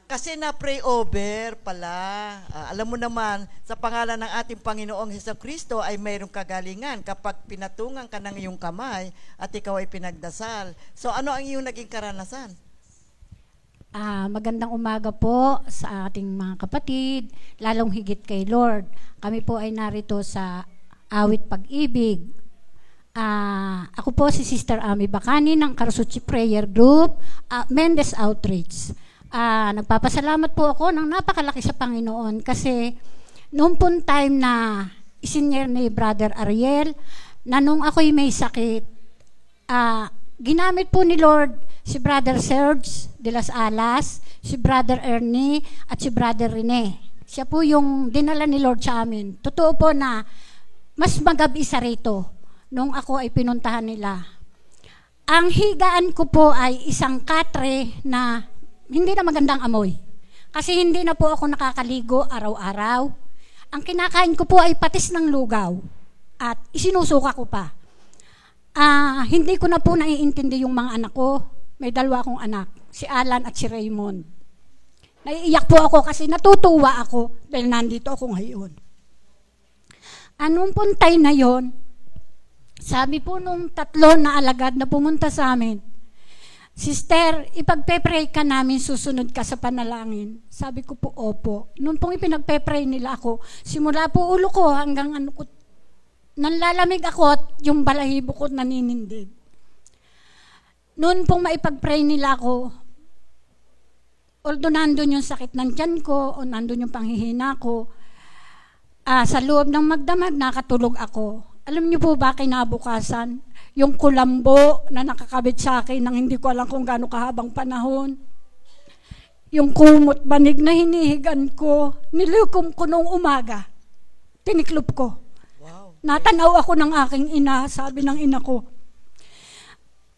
Kasi na-pray over pala. Alam mo naman, sa pangalan ng ating Panginoong Hesukristo ay mayroong kagalingan kapag pinatungan ka ng iyong kamay at ikaw ay pinagdasal. So ano ang iyong naging karanasan? Magandang umaga po sa ating mga kapatid, lalong higit kay Lord. Kami po ay narito sa Awit Pag-ibig. Ako po si Sister Ami Bacani ng Karasuchi Prayer Group, Mendes Outreach. Nagpapasalamat po ako ng napakalaki sa Panginoon kasi noong pong time na isinyer ni Brother Ariel na nung ako'y may sakit, ginamit po ni Lord si Brother Serge de las Alas, si Brother Ernie at si Brother Rene. Siya po yung dinala ni Lord sa amin. Totoo po na mas magabi sa rito nung ako ay pinuntahan nila. Ang higaan ko po ay isang katre na hindi na magandang amoy. Kasi hindi na po ako nakakaligo araw-araw. Ang kinakain ko po ay patis ng lugaw. At isinusuka ko pa. Hindi ko na po naiintindi yung mga anak ko. May dalawa akong anak. Si Alan at si Raymond. Naiiyak po ako kasi natutuwa ako dahil nandito ako ngayon. Anong puntay na yon? Sabi po nung 3 na alagad na pumunta sa amin, Sister, ipagpe-pray ka namin, susunod ka sa panalangin. Sabi ko po, opo. Noon pong ipinagpe-pray nila ako, simula po ulo ko hanggang nanlalamig ako at yung balahibo ko naninindig. Noon pong maipag-pray nila ako, although nandun yung sakit ng tiyan ko o nandun yung panghihina ko, sa loob ng magdamag, nakatulog ako. Alam niyo po ba kinabukasan? Yung kulambo na nakakabit sa akin nang hindi ko alam kung gaano kahabang panahon. Yung kumot banig na hinihigan ko, nilikom ko nung umaga. Tiniklop ko. Wow. Natanaw ako ng aking ina, sabi ng ina ko,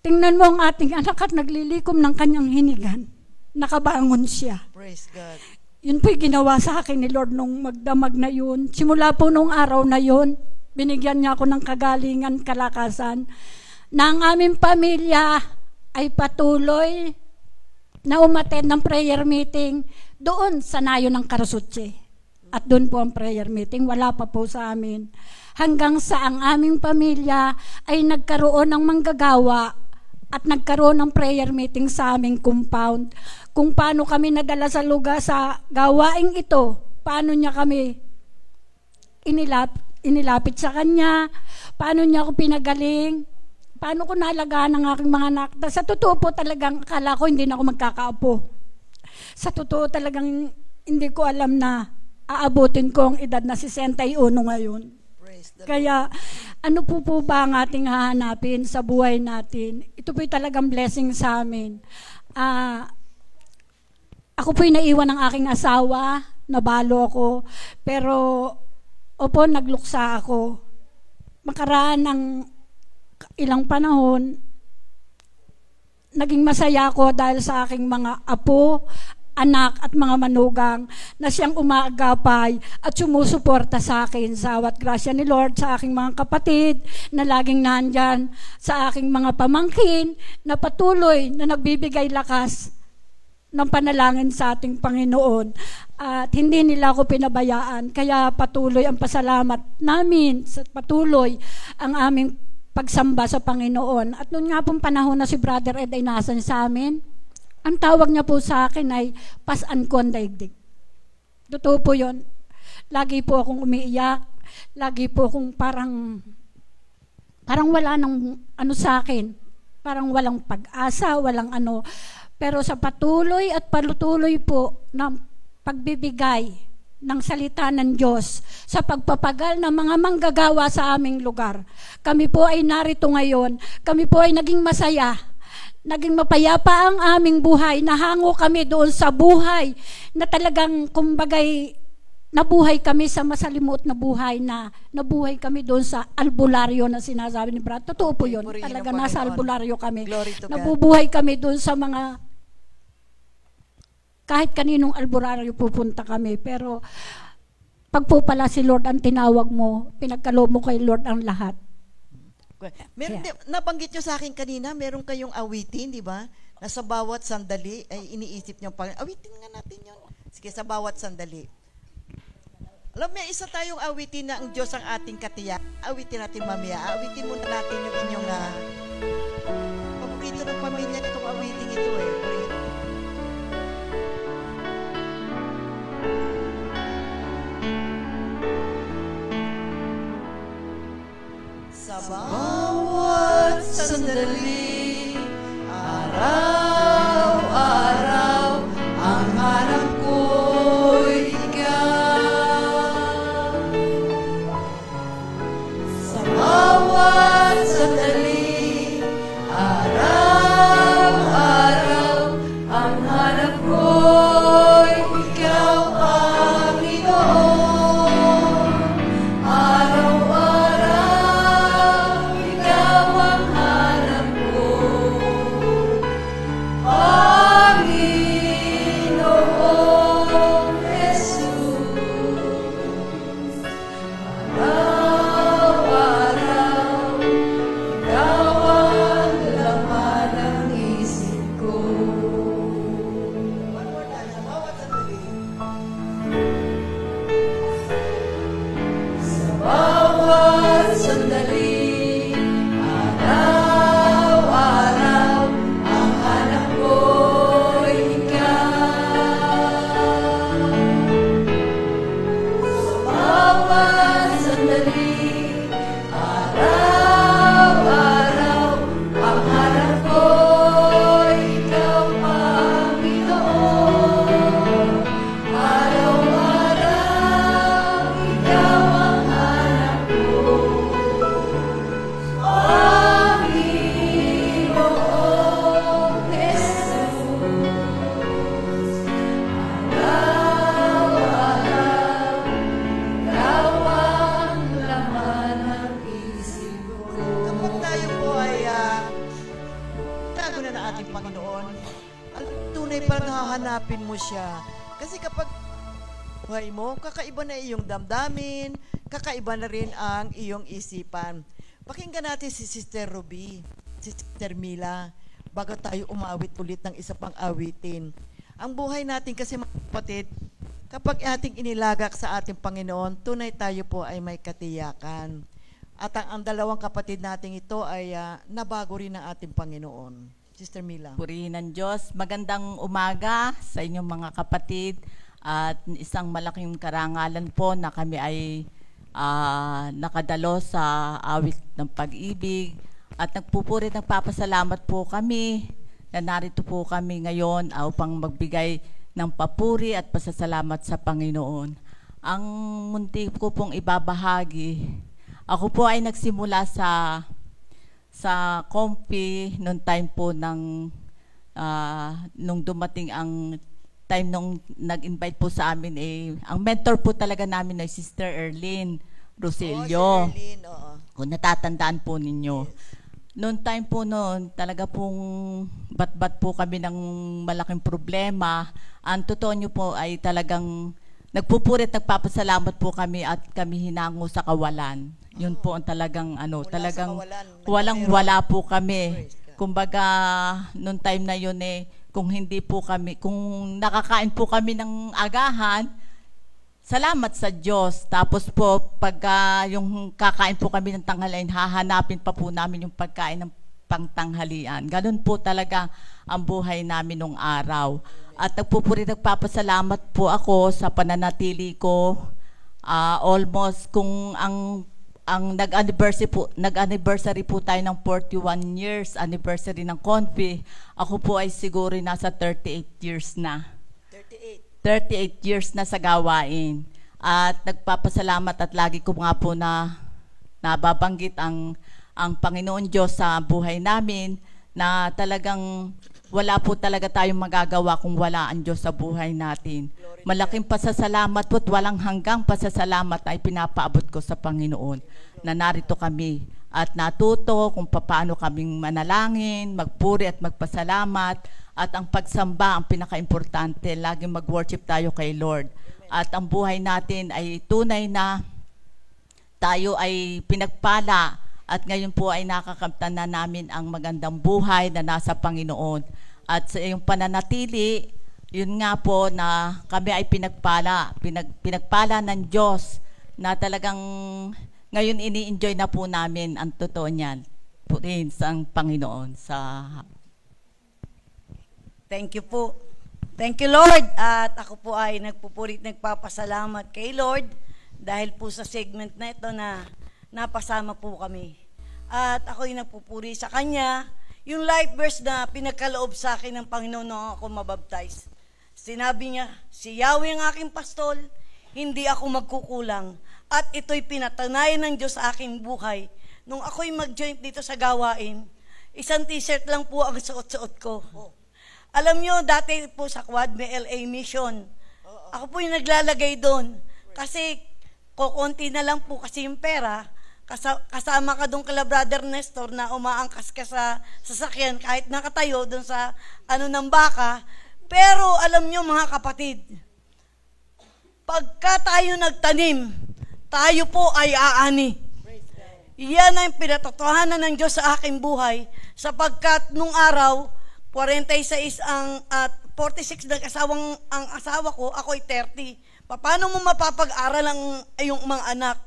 tingnan mo ang ating anak at naglilikom ng kanyang hinigan. Nakabangon siya. Praise God. Yun po'y ginawa sa akin ni Lord nung magdamag na yun. Simula po nung araw na yun, binigyan niya ako ng kagalingan, kalakasan, na ang aming pamilya ay patuloy na umattend ng prayer meeting doon sa Nayo ng Karasutse. At doon po ang prayer meeting, wala pa po sa amin. Hanggang sa ang aming pamilya ay nagkaroon ng manggagawa at nagkaroon ng prayer meeting sa aming compound. Kung paano kami nadala sa lugar sa gawaing ito, paano niya kami inilapit sa kanya, paano niya ako pinagaling, paano ko nalagaan ang aking mga anak. Sa totoo po talagang akala ko hindi na ako magkakaapo. Sa totoo talagang hindi ko alam na aabutin ko ang edad na 61 ngayon. Kaya ano po ba ang ating hahanapin sa buhay natin? Ito po'y talagang blessing sa amin. Ako po'y naiwan ng aking asawa, nabalo ako, pero opo, nagluksa ako. Makaraan ng ilang panahon, naging masaya ako dahil sa aking mga apo, anak at mga manugang na siyang umaagapay at sumusuporta sa akin sa awat grasya ni Lord, sa aking mga kapatid na laging nandyan, sa aking mga pamangkin na patuloy na nagbibigay lakas ng panalangin sa ating Panginoon at hindi nila ako pinabayaan. Kaya patuloy ang pasalamat namin, sa patuloy ang aming pagsamba sa Panginoon. At noon nga pong panahon na si Brother Ed ay nasan sa amin, ang tawag niya po sa akin ay pasan ko ang daigdig. Totoo po yun. Lagi po akong umiiyak, lagi po akong parang wala nang ano sa akin, parang walang pag-asa, walang ano. Pero sa patuloy at patuloy po ng pagbibigay ng salita ng Diyos, sa pagpapagal ng mga manggagawa sa aming lugar, kami po ay narito ngayon, kami po ay naging masaya, naging mapayapa ang aming buhay, nahango kami doon sa buhay na talagang kumbagay nabuhay kami sa masalimuot na buhay, na nabuhay kami doon sa albularyo na sinasabi ni Brad. Totoo po yun, talaga nasa albularyo kami. Nabubuhay kami doon sa mga kahit kaninong albularyo pupunta kami, pero pag po pala si Lord ang tinawag mo, pinagkaloob mo kay Lord ang lahat. Meron nabanggit nyo sa akin kanina, meron kayong awitin, di ba? Na sa bawat sandali ay iniisip nyo pa. Awitin nga natin yun. Sige, sa bawat sandali. Alam mo, isa tayong awitin na ang Diyos ang ating katiyak. Awitin natin mamaya. Awitin muna natin yung inyong paborito ng pamilya itong awitin ito eh. Sa bawat sandali, araw-araw, ang hanap ko'y ikaw. Sa bawat sandali, araw-araw, ang hanap ko'y ikaw, Panginoon. Araw-araw, hanapin mo siya. Kasi kapag buhay mo, kakaiba na iyong damdamin, kakaiba na rin ang iyong isipan. Pakinggan natin si Sister Ruby, si Sister Mila, bago tayo umawit ulit ng isa pang awitin. Ang buhay natin kasi mga kapatid, kapag ating inilagak sa ating Panginoon, tunay tayo po ay may katiyakan. At ang dalawang kapatid nating ito ay nabago rin ng ating Panginoon. Sister Mila. Purihin ng Diyos. Magandang umaga sa inyong mga kapatid at isang malaking karangalan po na kami ay nakadalo sa awit ng pag-ibig at nagpapasalamat po kami na narito po kami ngayon upang magbigay ng papuri at pasasalamat sa Panginoon. Ang munti ko pong ibabahagi, ako po ay nagsimula sa Comfy noong time po nung dumating ang time nung nag-invite po sa amin ang mentor po talaga namin ay Sister Erlene Roselio. Kung natatandaan po ninyo. Noong time po noon, talaga pong bat-bat po kami ng malaking problema. Ang totoo nyo po ay talagang nagpupurit, nagpapasalamat po kami at kami hinango sa kawalan. Yun po ang talagang talagang walang-wala po kami. Kumbaga, noong time na yun kung hindi po kami, kung nakakain po kami ng agahan, salamat sa Diyos. Tapos po, pagka yung kakain po kami ng tanghalian, hahanapin pa po namin yung pagkain ng pangtanghalian. Ganun po talaga ang buhay namin nung araw. At nagpapasalamat po ako sa pananatili ko. Almost kung ang nag-anniversary po tayo ng 41 years anniversary ng Comfy. Ako po ay siguro nasa 38 years na. 38 years na sa gawain. At nagpapasalamat at lagi ko nga po na nababanggit ang Panginoon Diyos sa buhay namin na talagang wala po talaga tayong magagawa kung wala ang Diyos sa buhay natin. Malaking pasasalamat po at walang hanggang pasasalamat ay pinapaabot ko sa Panginoon na narito kami at natuto kung paano kaming manalangin, magpuri at magpasalamat. At ang pagsamba, ang pinaka-importante, laging mag-worship tayo kay Lord. At ang buhay natin ay tunay na tayo ay pinagpala at ngayon po ay nakakamtan na namin ang magandang buhay na nasa Panginoon. At sa iyong pananatili, yun nga po na kami ay pinagpala ng Diyos na talagang ngayon ini-enjoy na po namin ang totoo niyan. Purihin sa Panginoon sa Thank you po. Thank you, Lord. At ako po ay nagpapasalamat kay Lord dahil po sa segment na ito na napasama po kami. At ako'y nagpupuri sa Kanya. Yung life verse na pinagkaloob sa akin ng Panginoon nung ako mabaptize. Sinabi niya, si Yahweh ang aking pastol, hindi ako magkukulang. At ito'y pinatunayan ng Diyos sa aking buhay. Nung ako'y mag-joint dito sa gawain, isang t-shirt lang po ang suot-suot ko. Alam nyo, dati po sa Quad may LA Mission. Ako po yung naglalagay doon. Kasi kukunti na lang po kasi yung pera. Kasama ka doon kala Brother Nestor na umaangkas ka sa sasakyan kahit nakatayo doon sa ng baka. Pero alam nyo mga kapatid, pagka tayo nagtanim, tayo po ay aani. Iyan ang pinatotohanan ng Diyos sa aking buhay sapagkat nung araw, 46 at 46 ang asawa ko, ako'y 30. Paano mo mapapag-aral ang iyong mga anak?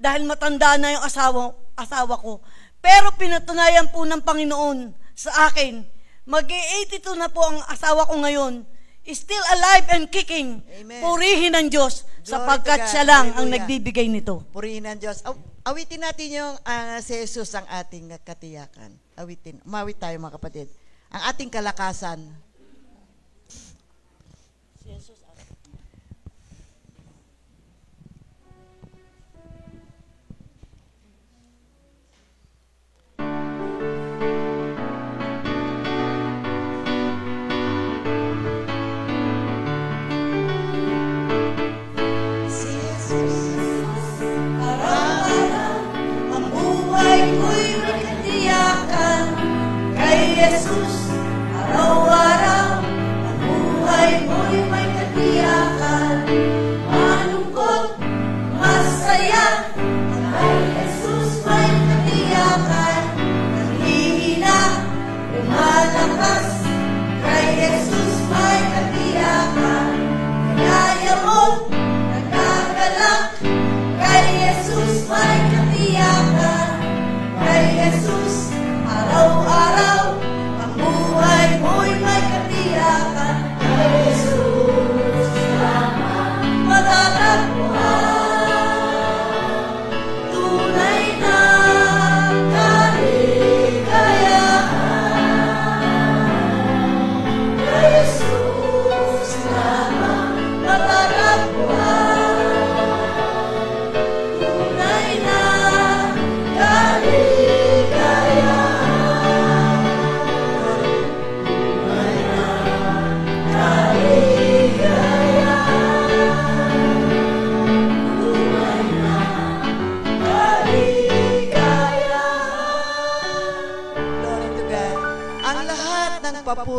Dahil matanda na yung asawa ko. Pero pinatunayan po ng Panginoon sa akin, mag-82 na po ang asawa ko ngayon, still alive and kicking. Amen. Purihin ng Diyos sapagkat siya lang ang nagbibigay nito. Purihin ng Diyos. Awitin natin yung si Jesus ang ating katiyakan. Awitin. Umawit tayo mga kapatid. Ang ating kalakasan. Si Jesus. Ko'y may katiyakan kay Jesus, araw-araw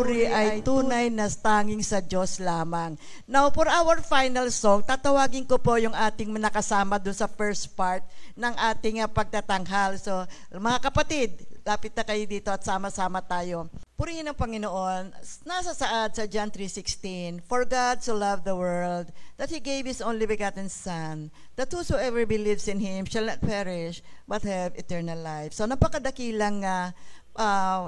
papuri ay tunay na tanging sa Diyos lamang. Now, for our final song, tatawagin ko po yung ating nakasama doon sa first part ng ating pagtatanghal. So, mga kapatid, lapit na kayo dito at sama-sama tayo. Purihin ang Panginoon. Nasa saad sa John 3:16, For God so loved the world that He gave His only begotten Son, that whosoever believes in Him shall not perish but have eternal life. So napakadakilang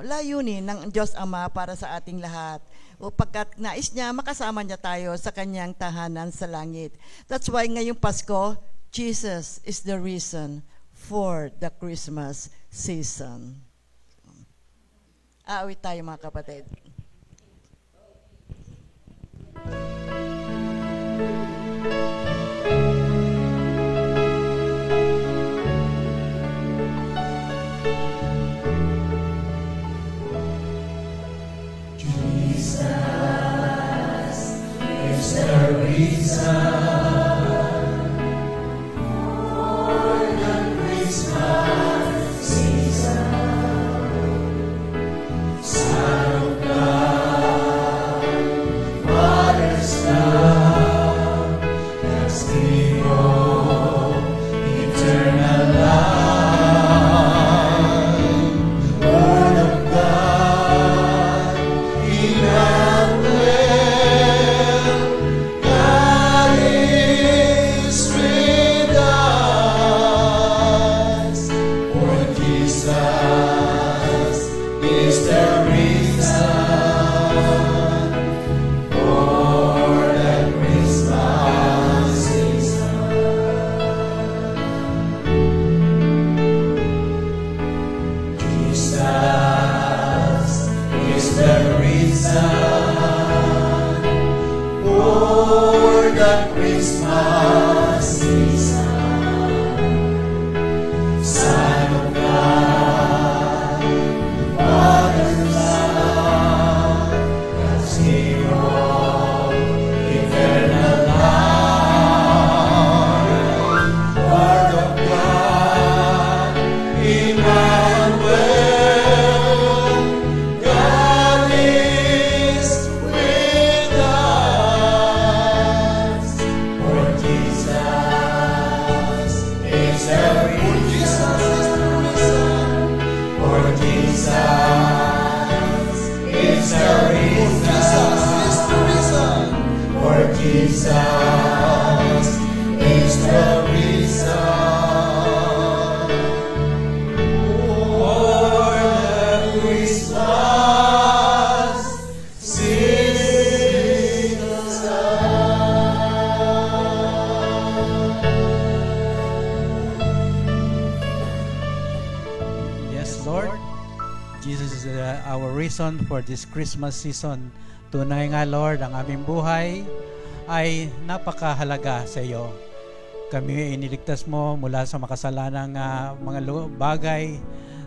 layunin ng Diyos Ama para sa ating lahat. O pagkat nais niya, makasama niya tayo sa kanyang tahanan sa langit. That's why ngayong Pasko, Jesus is the reason for the Christmas season. Aawit tayo mga kapatid. Jesus is the reason for the Christmas season. Son of God, Father's love, that's the eternal life. The Word of God, Emmanuel, God is with us. For Jesus is the reason for the Christmas season. Jesus is the reason for the Christmas season. Son of God, Father's love, God's hero, eternal life. Word of God, Emmanuel, God is with us. For Jesus is the reason. For Jesus is the reason. For Jesus is the reason for the Christmas Yes, Lord. Jesus is our reason for this Christmas season. Tunay nga, Lord, ang aming buhay ay napakahalaga sa iyo. Kami ay iniligtas mo mula sa makasalanang mga bagay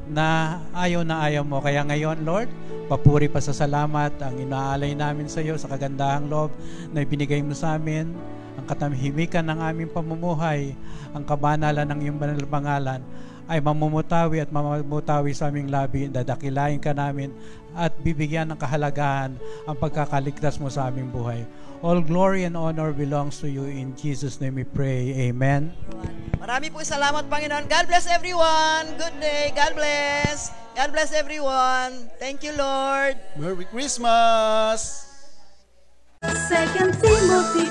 na ayaw mo. Kaya ngayon, Lord, papuri pa sa salamat ang inaalay namin sa iyo sa kagandahang loob na ibinigay mo sa amin, ang katamhimikan ng aming pamumuhay, ang kabanalan ng iyong banal na pangalan ay mamumutawi at mamumutawi sa aming labi. Dadakilain ka namin at bibigyan ng kahalagahan ang pagkakaligtas mo sa aming buhay. All glory and honor belongs to you. In Jesus' name we pray. Amen. Marami po salamat, Panginoon. God bless everyone. Good day. God bless. God bless everyone. Thank you, Lord. Merry Christmas! 2 Timothy